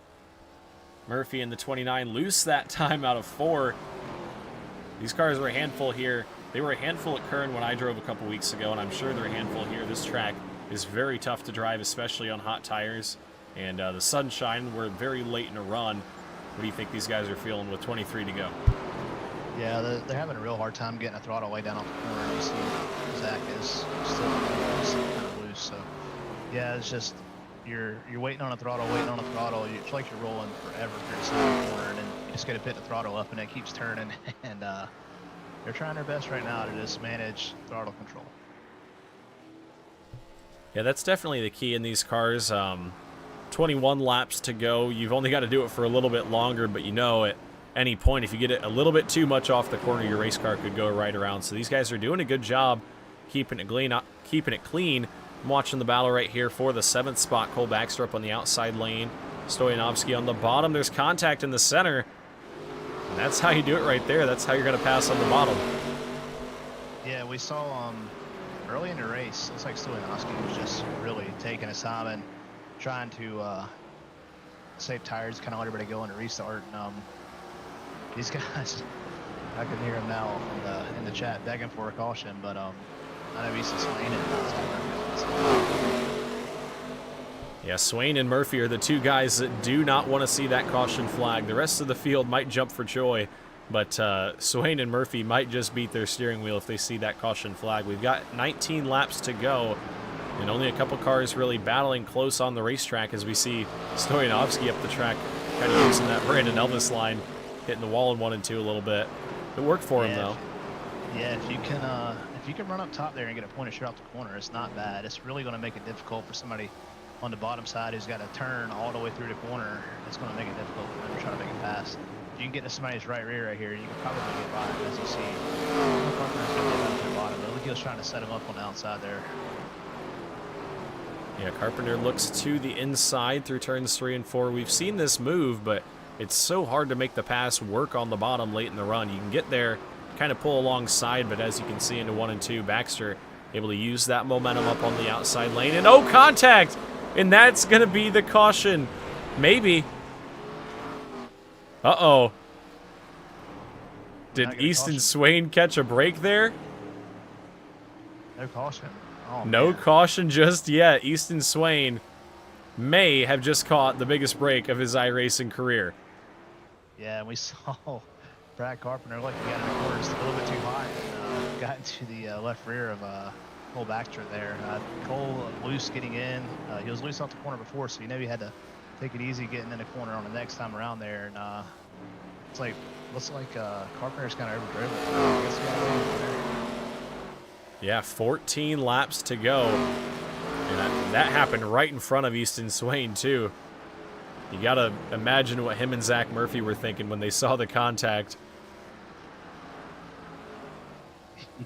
Murphy in the 29 loose that time out of 4. These cars were a handful here. They were a handful at Kern when I drove a couple weeks ago, and I'm sure they're a handful here. This track is very tough to drive, especially on hot tires. And the sunshine, we're very late in a run. What do you think these guys are feeling with 23 to go? Yeah, they're having a real hard time getting a throttle way down off the corner. You see Zach is still kind of loose. So, yeah, it's just you're waiting on a throttle, It's like you're rolling forever through the side of the corner, and then you just got to put the throttle up, and it keeps turning. And they're trying their best right now to just manage throttle control. Yeah, that's definitely the key in these cars. 21 laps to go. You've only got to do it for a little bit longer, but you know at any point, if you get it a little bit too much off the corner, your race car could go right around. So these guys are doing a good job keeping it clean. I'm watching the battle right here for the 7th spot. Cole Baxter up on the outside lane. Stoyanovsky on the bottom. There's contact in the center. And that's how you do it right there. That's how you're going to pass on the bottom. Yeah, we saw early in the race, looks like Stoyanovsky was just really taking his time and trying to save tires, kind of let everybody go into restart. And, these guys, I can hear him now in the chat begging for a caution, but I know he's Swain and yeah, Swain and Murphy are the 2 guys that do not want to see that caution flag. The rest of the field might jump for joy, but Swain and Murphy might just beat their steering wheel if they see that caution flag. We've got 19 laps to go, and only a couple cars really battling close on the racetrack as we see Stoyanovsky up the track, kind of using that Brandon Elvis line, hitting the wall in 1 and 2 a little bit. It worked for him, though. Yeah, if you can run up top there and get a point of share off the corner, it's not bad. It's really going to make it difficult for somebody on the bottom side who's got to turn all the way through the corner. It's going to make it difficult for them to try to make it pass. If you can get to somebody's right rear right here, you can probably get by him, as you see. Carpenter's going to get up to the bottom, but he was trying to set him up on the outside there. Yeah, Carpenter looks to the inside through turns 3 and 4. We've seen this move, but it's so hard to make the pass work on the bottom late in the run. You can get there, kind of pull alongside, but as you can see into 1 and 2, Baxter able to use that momentum up on the outside lane. And oh, contact! And that's going to be the caution. Maybe. Uh-oh. Did Easton Swain catch a break there? No caution. Oh, no man. Caution just yet. Easton Swain may have just caught the biggest break of his iRacing career. Yeah, we saw Brad Carpenter look, he got in the corner just a little bit too high and got into the left rear of Cole Baxter there. Cole loose getting in. He was loose off the corner before, so you know he had to take it easy getting in the corner on the next time around there. And looks like Carpenter's kind of overdrove it. I guess he got away with it. Yeah, 14 laps to go. And that happened right in front of Easton Swain, too. You got to imagine what him and Zach Murphy were thinking when they saw the contact.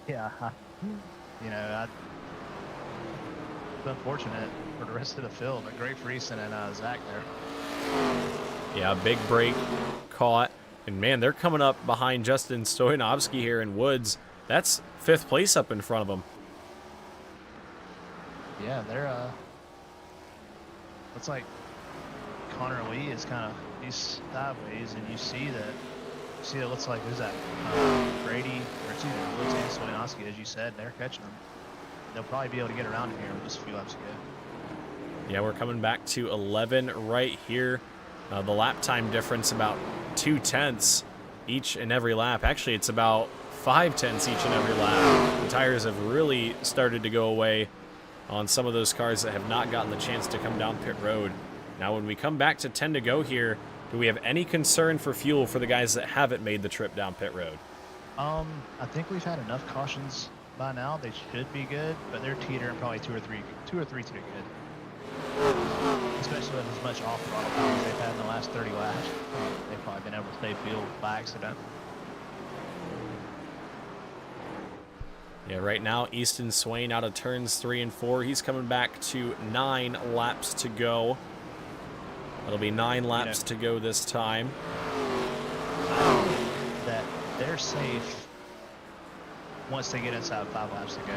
Yeah. You know, it's unfortunate for the rest of the field, but great for Easton and Zach there. Yeah, big break caught. And, man, they're coming up behind Justin Stoyanovsky here in Woods. That's 5th place up in front of them. Yeah, they're looks like Connor Lee is kind of, he's sideways, and you see it looks like, who's that? Brady, or excuse me, Stoyanovsky, as you said, they're catching him. they'll probably be able to get around in here with just a few laps to go. Yeah, we're coming back to 11 right here. The lap time difference about 0.2 each and every lap. Actually, it's about 0.5 each and every lap. The tires have really started to go away on some of those cars that have not gotten the chance to come down pit road. Now, when we come back to 10 to go here, do we have any concern for fuel for the guys that haven't made the trip down pit road? I think we've had enough cautions by now. They should be good, but they're teetering probably two or three to the good. Especially with as much off-throttle power as they've had in the last 30 laps. They've probably been able to stay fuel by accident. Yeah, right now, Easton Swain out of turns 3 and 4. He's coming back to 9 laps to go. It'll be 9 laps to go this time. I think that they're safe once they get inside 5 laps to go.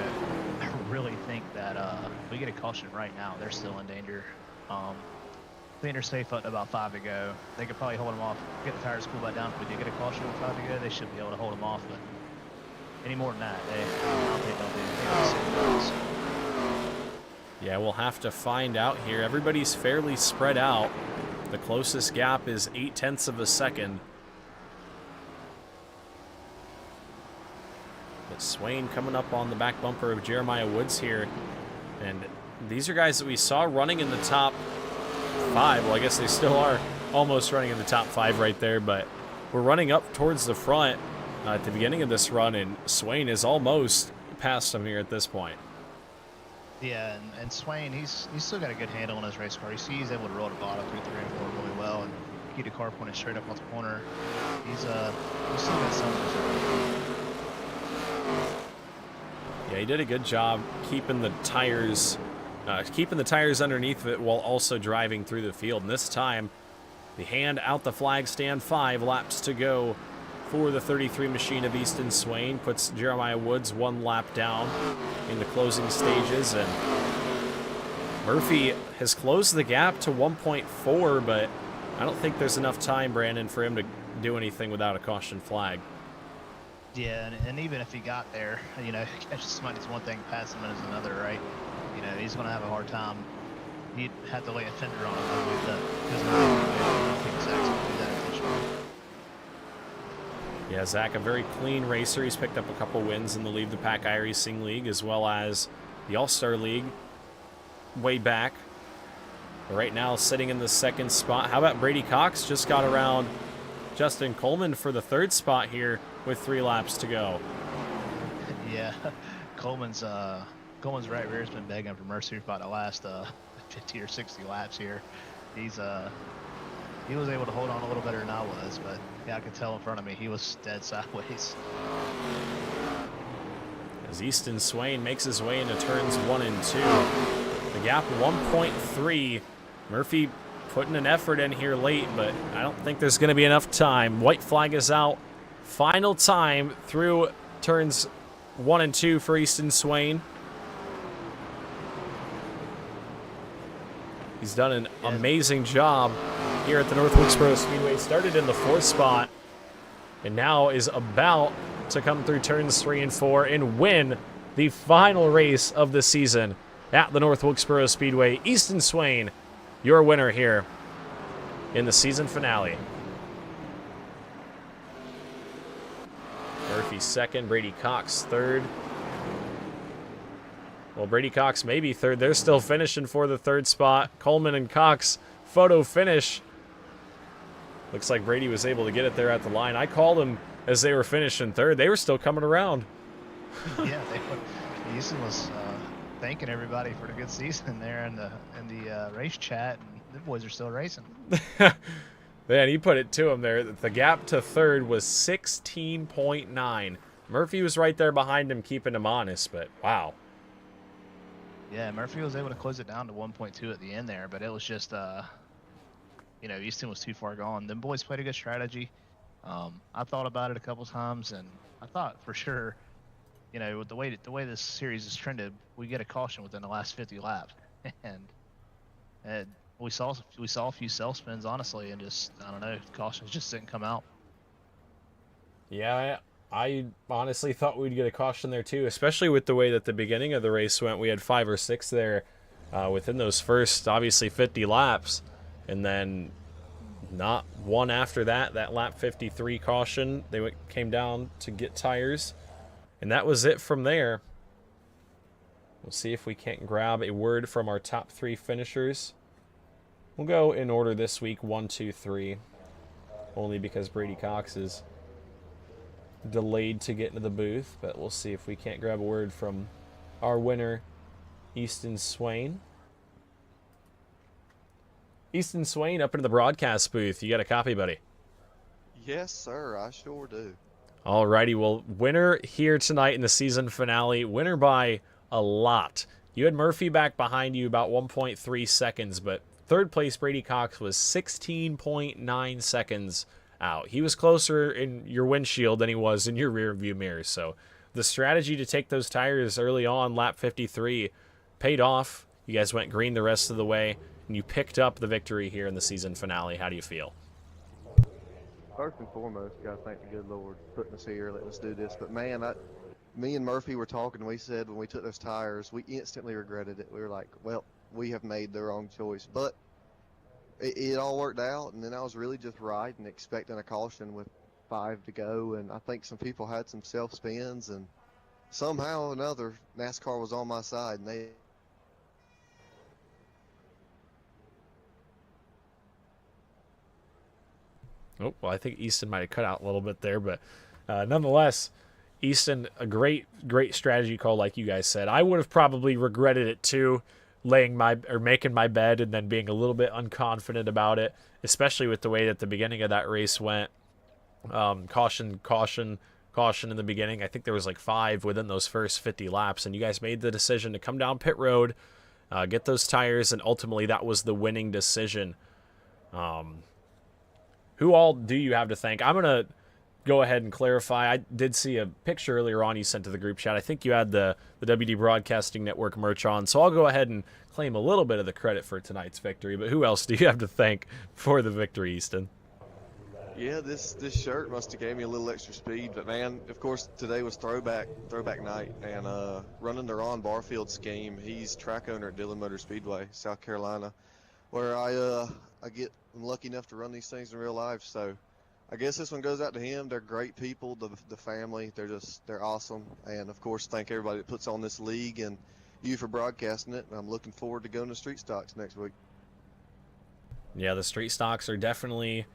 I really think that if we get a caution right now, they're still in danger. I think they're safe up to about 5 to go. They could probably hold them off, get the tires cooled back down. If we did get a caution with 5 to go, they should be able to hold them off. But any more than that, I don't think they'll do anything. Yeah, we'll have to find out here. Everybody's fairly spread out. The closest gap is 0.8 of a second. But Swain coming up on the back bumper of Jeremiah Woods here. And these are guys that we saw running in the top 5. Well, I guess they still are almost running in the top 5 right there, but we're running up towards the front at the beginning of this run, and Swain is almost past him here at this point. Yeah, and Swain, he's still got a good handle on his race car. You see he's able to roll the bottom through 3 and 4 really well and keep the car pointed straight up on the corner. He's still got some of his. Yeah, he did a good job keeping the tires underneath it while also driving through the field. And this time, the hand out the flag stand, 5 laps to go for the 33 machine of Easton Swain. Puts Jeremiah Woods 1 lap down in the closing stages. And Murphy has closed the gap to 1.4, but I don't think there's enough time, Brandon, for him to do anything without a caution flag. Yeah, and even if he got there, catching somebody is one thing, passing him is another, right? He's going to have a hard time. He'd have to lay a fender on him. I don't think Zach's going to do that intentionally. Yeah, Zach, a very clean racer. He's picked up a couple wins in the Leave the Pack iRacing League as well as the All-Star League way back. But right now, sitting in the 2nd spot. How about Brady Cox? Just got around Justin Coleman for the 3rd spot here with 3 laps to go. Yeah, Coleman's right rear has been begging for mercy for about the last 50 or 60 laps here. He was able to hold on a little better than I was, but yeah, I could tell in front of me he was dead sideways. As Easton Swain makes his way into turns 1 and 2. The gap 1.3. Murphy putting an effort in here late, but I don't think there's going to be enough time. White flag is out. Final time through turns 1 and 2 for Easton Swain. He's done an amazing job here at the North Wilkesboro Speedway. Started in the 4th spot and now is about to come through turns 3 and 4 and win the final race of the season at the North Wilkesboro Speedway. Easton Swain, your winner here in the season finale. Murphy 2nd, Brady Cox 3rd. Well, Brady Cox maybe 3rd. They're still finishing for the 3rd spot. Coleman and Cox photo finish. Looks like Brady was able to get it there at the line. I called them as they were finishing 3rd. They were still coming around. Yeah, Easton was thanking everybody for the good season there in the race chat, and the boys are still racing. Man, he put it to him there. The gap to 3rd was 16.9. Murphy was right there behind him, keeping him honest, but wow. Yeah, Murphy was able to close it down to 1.2 at the end there, but it was just, Easton was too far gone. Them boys played a good strategy. I thought about it a couple times, and I thought for sure, with the way this series is trended, we get a caution within the last 50 laps, and we saw a few self spins, honestly, and just I don't know, cautions just didn't come out. Yeah, I honestly thought we'd get a caution there too, especially with the way that the beginning of the race went. We had 5 or 6 there within those first, obviously, 50 laps. And then not one after that. That lap 53 caution, came down to get tires. And that was it from there. We'll see if we can't grab a word from our top 3 finishers. We'll go in order this week, 1, 2, 3. Only because Brady Cox is delayed to get into the booth. But we'll see if we can't grab a word from our winner, Easton Swain. Easton Swain, up into the broadcast booth. You got a copy, buddy? Yes, sir. I sure do. Alrighty, well, winner here tonight in the season finale. Winner by a lot. You had Murphy back behind you about 1.3 seconds, but third place Brady Cox was 16.9 seconds out. He was closer in your windshield than he was in your rear view mirror. So the strategy to take those tires early on, lap 53, paid off. You guys went green the rest of the way, and you picked up the victory here in the season finale. How do you feel? First and foremost, gotta thank the good Lord for putting us here, letting us do this. But man, me and Murphy were talking, and we said when we took those tires, we instantly regretted it. We were like, well, we have made the wrong choice. But it all worked out, and then I was really just riding, expecting a caution with 5 to go, and I think some people had some self-spins, and somehow or another, NASCAR was on my side, and they... Oh, well, I think Easton might have cut out a little bit there, but nonetheless, Easton, a great strategy call, like you guys said. I would have probably regretted it too, making my bed and then being a little bit unconfident about it, especially with the way that the beginning of that race went. Caution in the beginning. I think there was like 5 within those first 50 laps, and you guys made the decision to come down pit road, get those tires, and ultimately that was the winning decision. Who all do you have to thank? I'm going to go ahead and clarify. I did see a picture earlier on you sent to the group chat. I think you had the WD Broadcasting Network merch on, so I'll go ahead and claim a little bit of the credit for tonight's victory. But who else do you have to thank for the victory, Easton? Yeah, this shirt must have gave me a little extra speed, but man, of course today was throwback night, and running the Ron Barfield scheme. He's track owner at Dillon Motor Speedway, South Carolina, where I'm lucky enough to run these things in real life. So I guess this one goes out to him. They're great people, the family. They're awesome, and of course thank everybody that puts on this league and you for broadcasting it. And I'm looking forward to going to Street Stocks next week. Yeah, the Street Stocks are definitely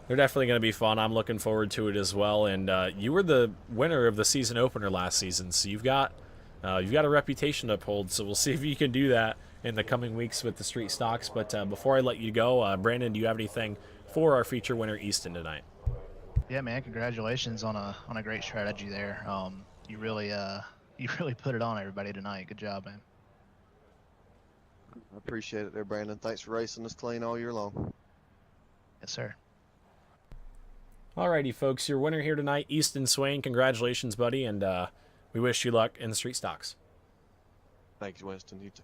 going to be fun. I'm looking forward to it as well. And you were the winner of the season opener last season, so you've got a reputation to uphold. So we'll see if you can do that in the coming weeks with the Street Stocks. But before I let you go, Brandon, do you have anything for our feature winner Easton tonight? Yeah, man, congratulations on a great strategy there. You really put it on everybody tonight. Good job, man. I appreciate it there, Brandon. Thanks for racing us clean all year long. Yes, sir. Alrighty, folks, your winner here tonight, Easton Swain. Congratulations, buddy, and we wish you luck in the Street Stocks. Thanks, Winston. You too.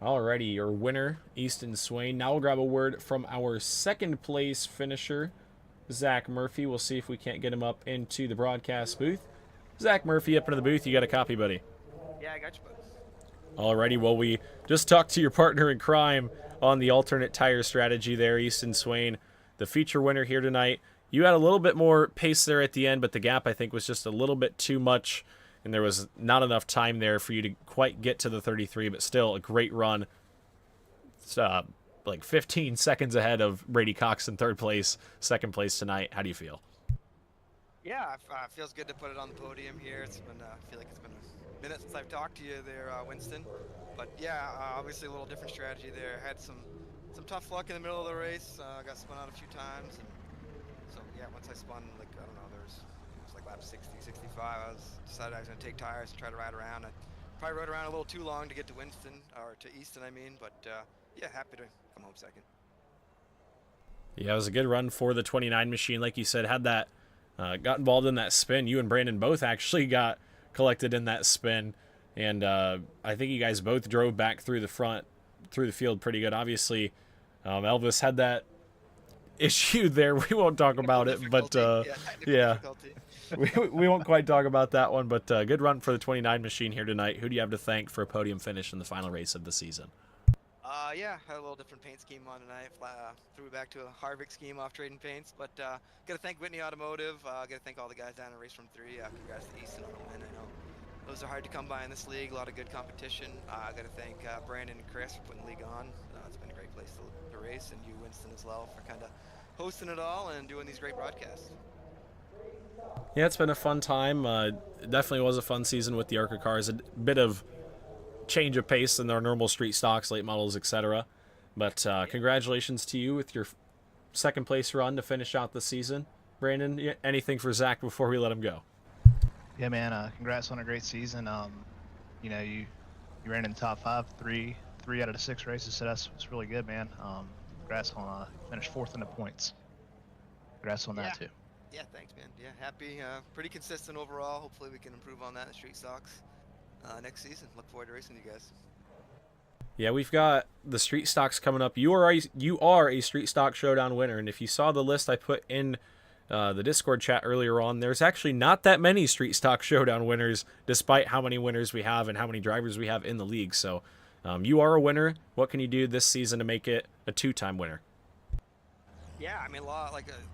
Alrighty, your winner, Easton Swain. Now we'll grab a word from our second place finisher, Zach Murphy. We'll see if we can't get him up into the broadcast booth. Zach Murphy, up into the booth. You got a copy, buddy? Yeah, I got you, buddy. Alrighty, well, we just talked to your partner in crime on the alternate tire strategy there, Easton Swain, the feature winner here tonight. You had a little bit more pace there at the end, but the gap, I think, was just a little bit too much, and there was not enough time there for you to quite get to the 33, but still a great run. It's, like 15 seconds ahead of Brady Cox in third place, second place tonight. How do you feel? Yeah, feels good to put it on the podium here. It's been, I feel like it's been a minute since I've talked to you there, Winston. But yeah, obviously a little different strategy there. Had some tough luck in the middle of the race. Got spun out a few times. And so yeah, once I spun, like, I don't know, it was like lap 60, 65. I decided I was going to take tires and try to ride around. I probably rode around a little too long to get to Winston, or to Easton, I mean. But yeah, happy to come home second. Yeah, it was a good run for the 29 machine. Like you said, had that, got involved in that spin. You and Brandon both actually got collected in that spin. And I think you guys both drove back through the field pretty good. Obviously, Elvis had that issue there. We won't talk about it, but technical yeah, difficulty. we won't quite talk about that one. But good run for the 29 machine here tonight. Who do you have to thank for a podium finish in the final race of the season? Yeah, had a little different paint scheme on tonight. Threw it back to a Harvick scheme off trading paints, but gotta thank Whitney Automotive. Gotta thank all the guys down in race from 3. Congrats to Easton on the win. I know those are hard to come by in this league. A lot of good competition. Gotta thank Brandon and Chris for putting the league on. It's been a great place to race, and you, Winston, as well, for kind of hosting it all and doing these great broadcasts. Yeah, it's been a fun time. It definitely was a fun season with the ARCA cars. A bit of change of pace in their normal street stocks, late models, etc. But congratulations to you with your second place run to finish out the season. Brandon, anything for Zach before we let him go? Yeah, man. Congrats on a great season. You know, you ran in the top 5 three out of the 6 races, so that's really good, man. Congrats on finished 4th in the points. Congrats on that too. Yeah, thanks, man. Yeah, happy. Pretty consistent overall. Hopefully we can improve on that in street stocks next season. Look forward to racing you guys. Yeah, we've got the street stocks coming up. You are a street stock showdown winner, and if you saw the list I put in the Discord chat earlier on, there's actually not that many street stock showdown winners, despite how many winners we have and how many drivers we have in the league. So you are a winner. What can you do this season to make it a 2-time winner? Yeah, I mean,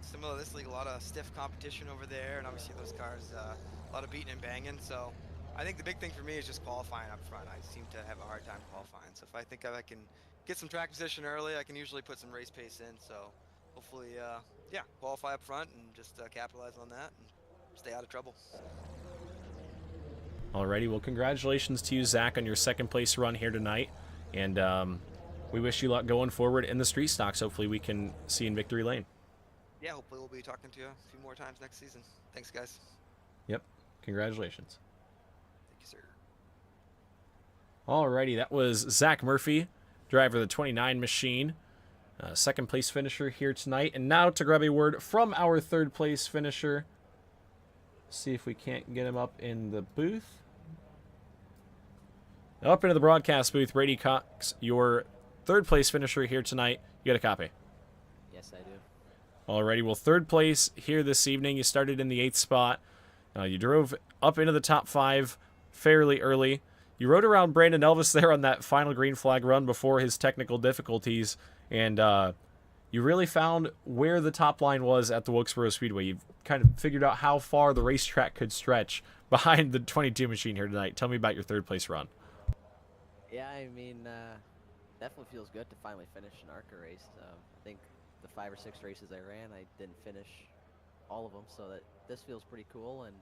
similar to this league, a lot of stiff competition over there, and obviously those cars, a lot of beating and banging. So I think the big thing for me is just qualifying up front. I seem to have a hard time qualifying. So if I think I can get some track position early, I can usually put some race pace in. So hopefully, yeah, qualify up front and just capitalize on that and stay out of trouble. Alrighty, well, congratulations to you, Zach, on your second place run here tonight. And we wish you luck going forward in the street stocks. Hopefully we can see you in victory lane. Yeah, hopefully we'll be talking to you a few more times next season. Thanks, guys. Yep, congratulations. Thank you, sir. Alrighty, that was Zach Murphy, driver of the 29 machine. Second place finisher here tonight. And now to grab a word from our third place finisher. See if we can't get him up in the booth. Up into the broadcast booth, Brady Cox, your third place finisher here tonight. You got a copy? Yes, I do. Alrighty, well, third place here this evening. You started in the 8th spot. You drove up into the top 5 fairly early. You rode around Brandon Elvis there on that final green flag run before his technical difficulties, and you really found where the top line was at the Wilkesboro Speedway. You've kind of figured out how far the racetrack could stretch behind the 22 machine here tonight. Tell me about your third place run. Yeah, I mean, definitely feels good to finally finish an ARCA race. I think the 5 or 6 races I ran, I didn't finish all of them, so that this feels pretty cool. And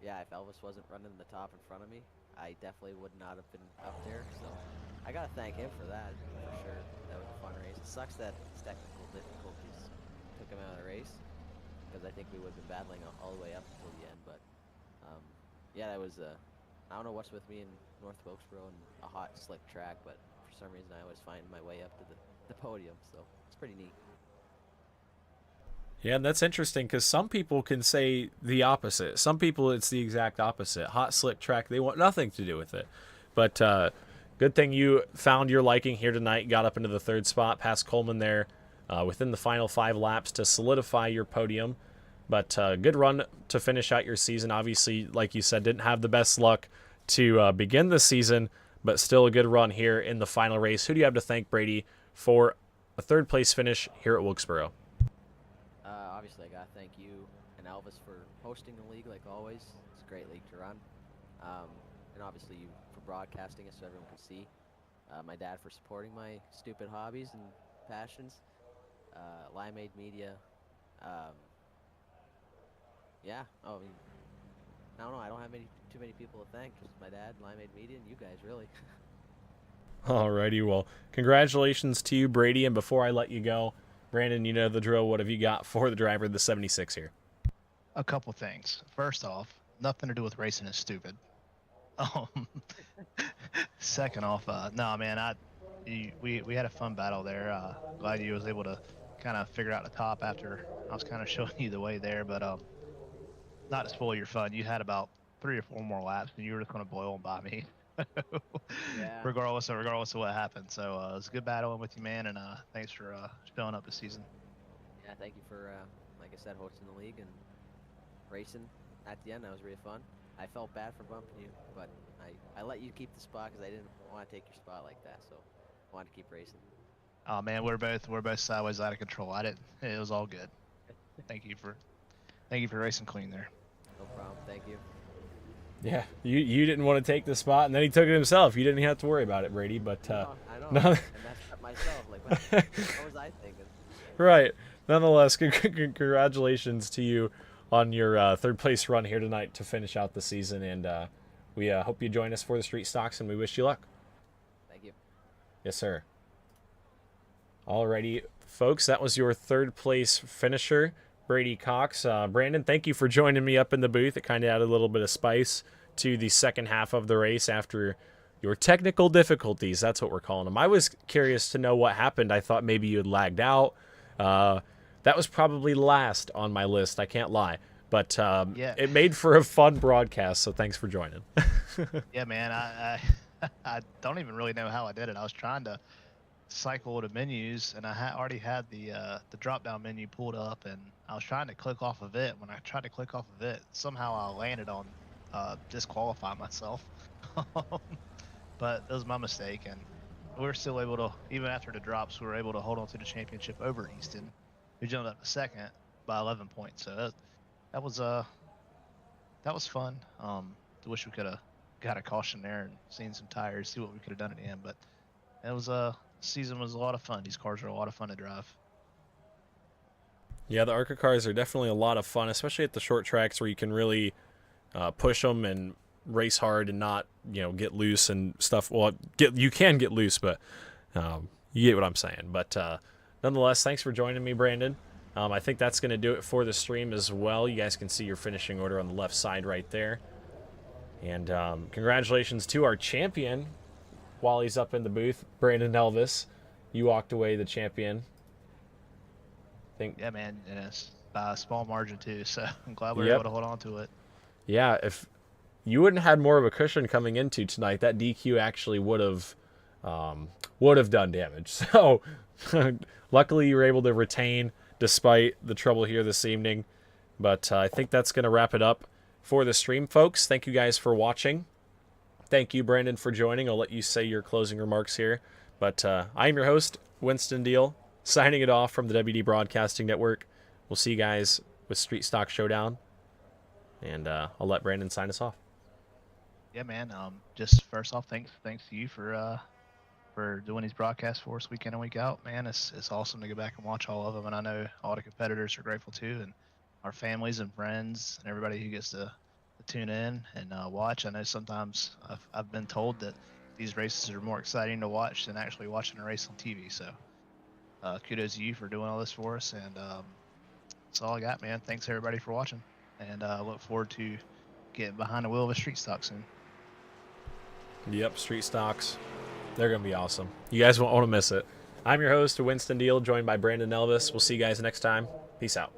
yeah, if Elvis wasn't running the top in front of me, I definitely would not have been up there. So I gotta thank him for that, for sure. That was a fun race. It sucks that his technical difficulties took him out of the race, because I think we would have been battling all the way up until the end. But yeah, that was I don't know what's with me in North Wilkesboro and a hot, slick track, but for some reason I always find my way up to the podium, so it's pretty neat. Yeah, and that's interesting because some people can say the opposite. Some people, it's the exact opposite. Hot, slick track, they want nothing to do with it. But good thing you found your liking here tonight, got up into the 3rd spot, past Coleman there within the final 5 laps to solidify your podium. But good run to finish out your season. Obviously, like you said, didn't have the best luck to begin the season, but still a good run here in the final race. Who do you have to thank, Brady, for a 3rd place finish here at Wilkesboro? Obviously, I gotta thank you and Elvis for hosting the league like always. It's a great league to run. And obviously you for broadcasting it so everyone can see. My dad for supporting my stupid hobbies and passions. Limeade Media. Yeah, I mean, I don't know. I don't have too many people to thank. Just my dad, Limeade Media, and you guys, really. Alrighty, well, congratulations to you, Brady. And before I let you go, Brandon, you know the drill. What have you got for the driver of the 76 here? A couple things. First off, nothing to do with racing is stupid. Second off, no, man, we had a fun battle there. Glad you was able to kind of figure out the top after I was kind of showing you the way there, but not to spoil your fun, you had about 3 or 4 more laps and you were just going to boil by me. Yeah. regardless of what happened. So it was a good battling with you, man, and thanks for showing up this season. Yeah, thank you for, like I said, hosting the league and racing at the end. That was really fun. I felt bad for bumping you, but I let you keep the spot because I didn't want to take your spot like that. So I wanted to keep racing. Oh man, we're both sideways out of control. I didn't. It was all good. Thank you for racing clean there. No problem. Thank you. Yeah, you didn't want to take the spot, and then he took it himself. You didn't have to worry about it, Brady. But I know. no, I messed up myself. Like, what was I thinking? right. Nonetheless, congratulations to you on your third place run here tonight to finish out the season, and we hope you join us for the street stocks, and we wish you luck. Thank you. Yes, sir. Alrighty, folks, that was your third place finisher, Brady Cox. Brandon, thank you for joining me up in the booth. It kind of added a little bit of spice to the second half of the race after your technical difficulties. That's what we're calling them. I was curious to know what happened. I thought maybe you had lagged out. That was probably last on my list, I can't lie. But Yeah. it made for a fun broadcast, so thanks for joining. Yeah, man. I don't even really know how I did it. I was trying to cycle to menus, and I already had the drop down menu pulled up, and I was trying to click off of it. When I tried to click off of it, somehow I landed on disqualify myself. But it was my mistake, and we were still able to, even after the drops, we were able to hold on to the championship over Easton, who jumped up to second by 11 points. So that was fun. I wish we could have got a caution there and seen some tires, see what we could have done at the end. But it was season was a lot of fun. These cars are a lot of fun to drive. Yeah, the ARCA cars are definitely a lot of fun, especially at the short tracks where you can really push them and race hard and not, get loose and stuff. Well, you can get loose, but you get what I'm saying. But nonetheless, thanks for joining me, Brandon. I think that's going to do it for the stream as well. You guys can see your finishing order on the left side right there. And congratulations to our champion while he's up in the booth, Brandon Elvis. You walked away the champion. Yeah, man, and it's by a small margin too. So I'm glad we were Yep. able to hold on to it. Yeah, if you wouldn't have had more of a cushion coming into tonight, that DQ actually would have done damage. So luckily you were able to retain despite the trouble here this evening. But I think that's going to wrap it up for the stream, folks. Thank you guys for watching. Thank you, Brandon, for joining. I'll let you say your closing remarks here. But I'm your host, Winston Deal, signing it off from the WD Broadcasting Network. We'll see you guys with Street Stock Showdown. And I'll let Brandon sign us off. Yeah, man. Just first off, thanks to you for doing these broadcasts for us week in and week out. Man, it's awesome to go back and watch all of them, and I know all the competitors are grateful too, and our families and friends and everybody who gets to tune in and watch. I know sometimes I've been told that these races are more exciting to watch than actually watching a race on TV. So kudos to you for doing all this for us, and that's all I got, man. Thanks everybody for watching, and look forward to getting behind the wheel of a street stock soon. Yep, Street Stocks. They're going to be awesome. You guys won't want to miss it. I'm your host, Winston Deal, joined by Brandon Elvis. We'll see you guys next time. Peace out.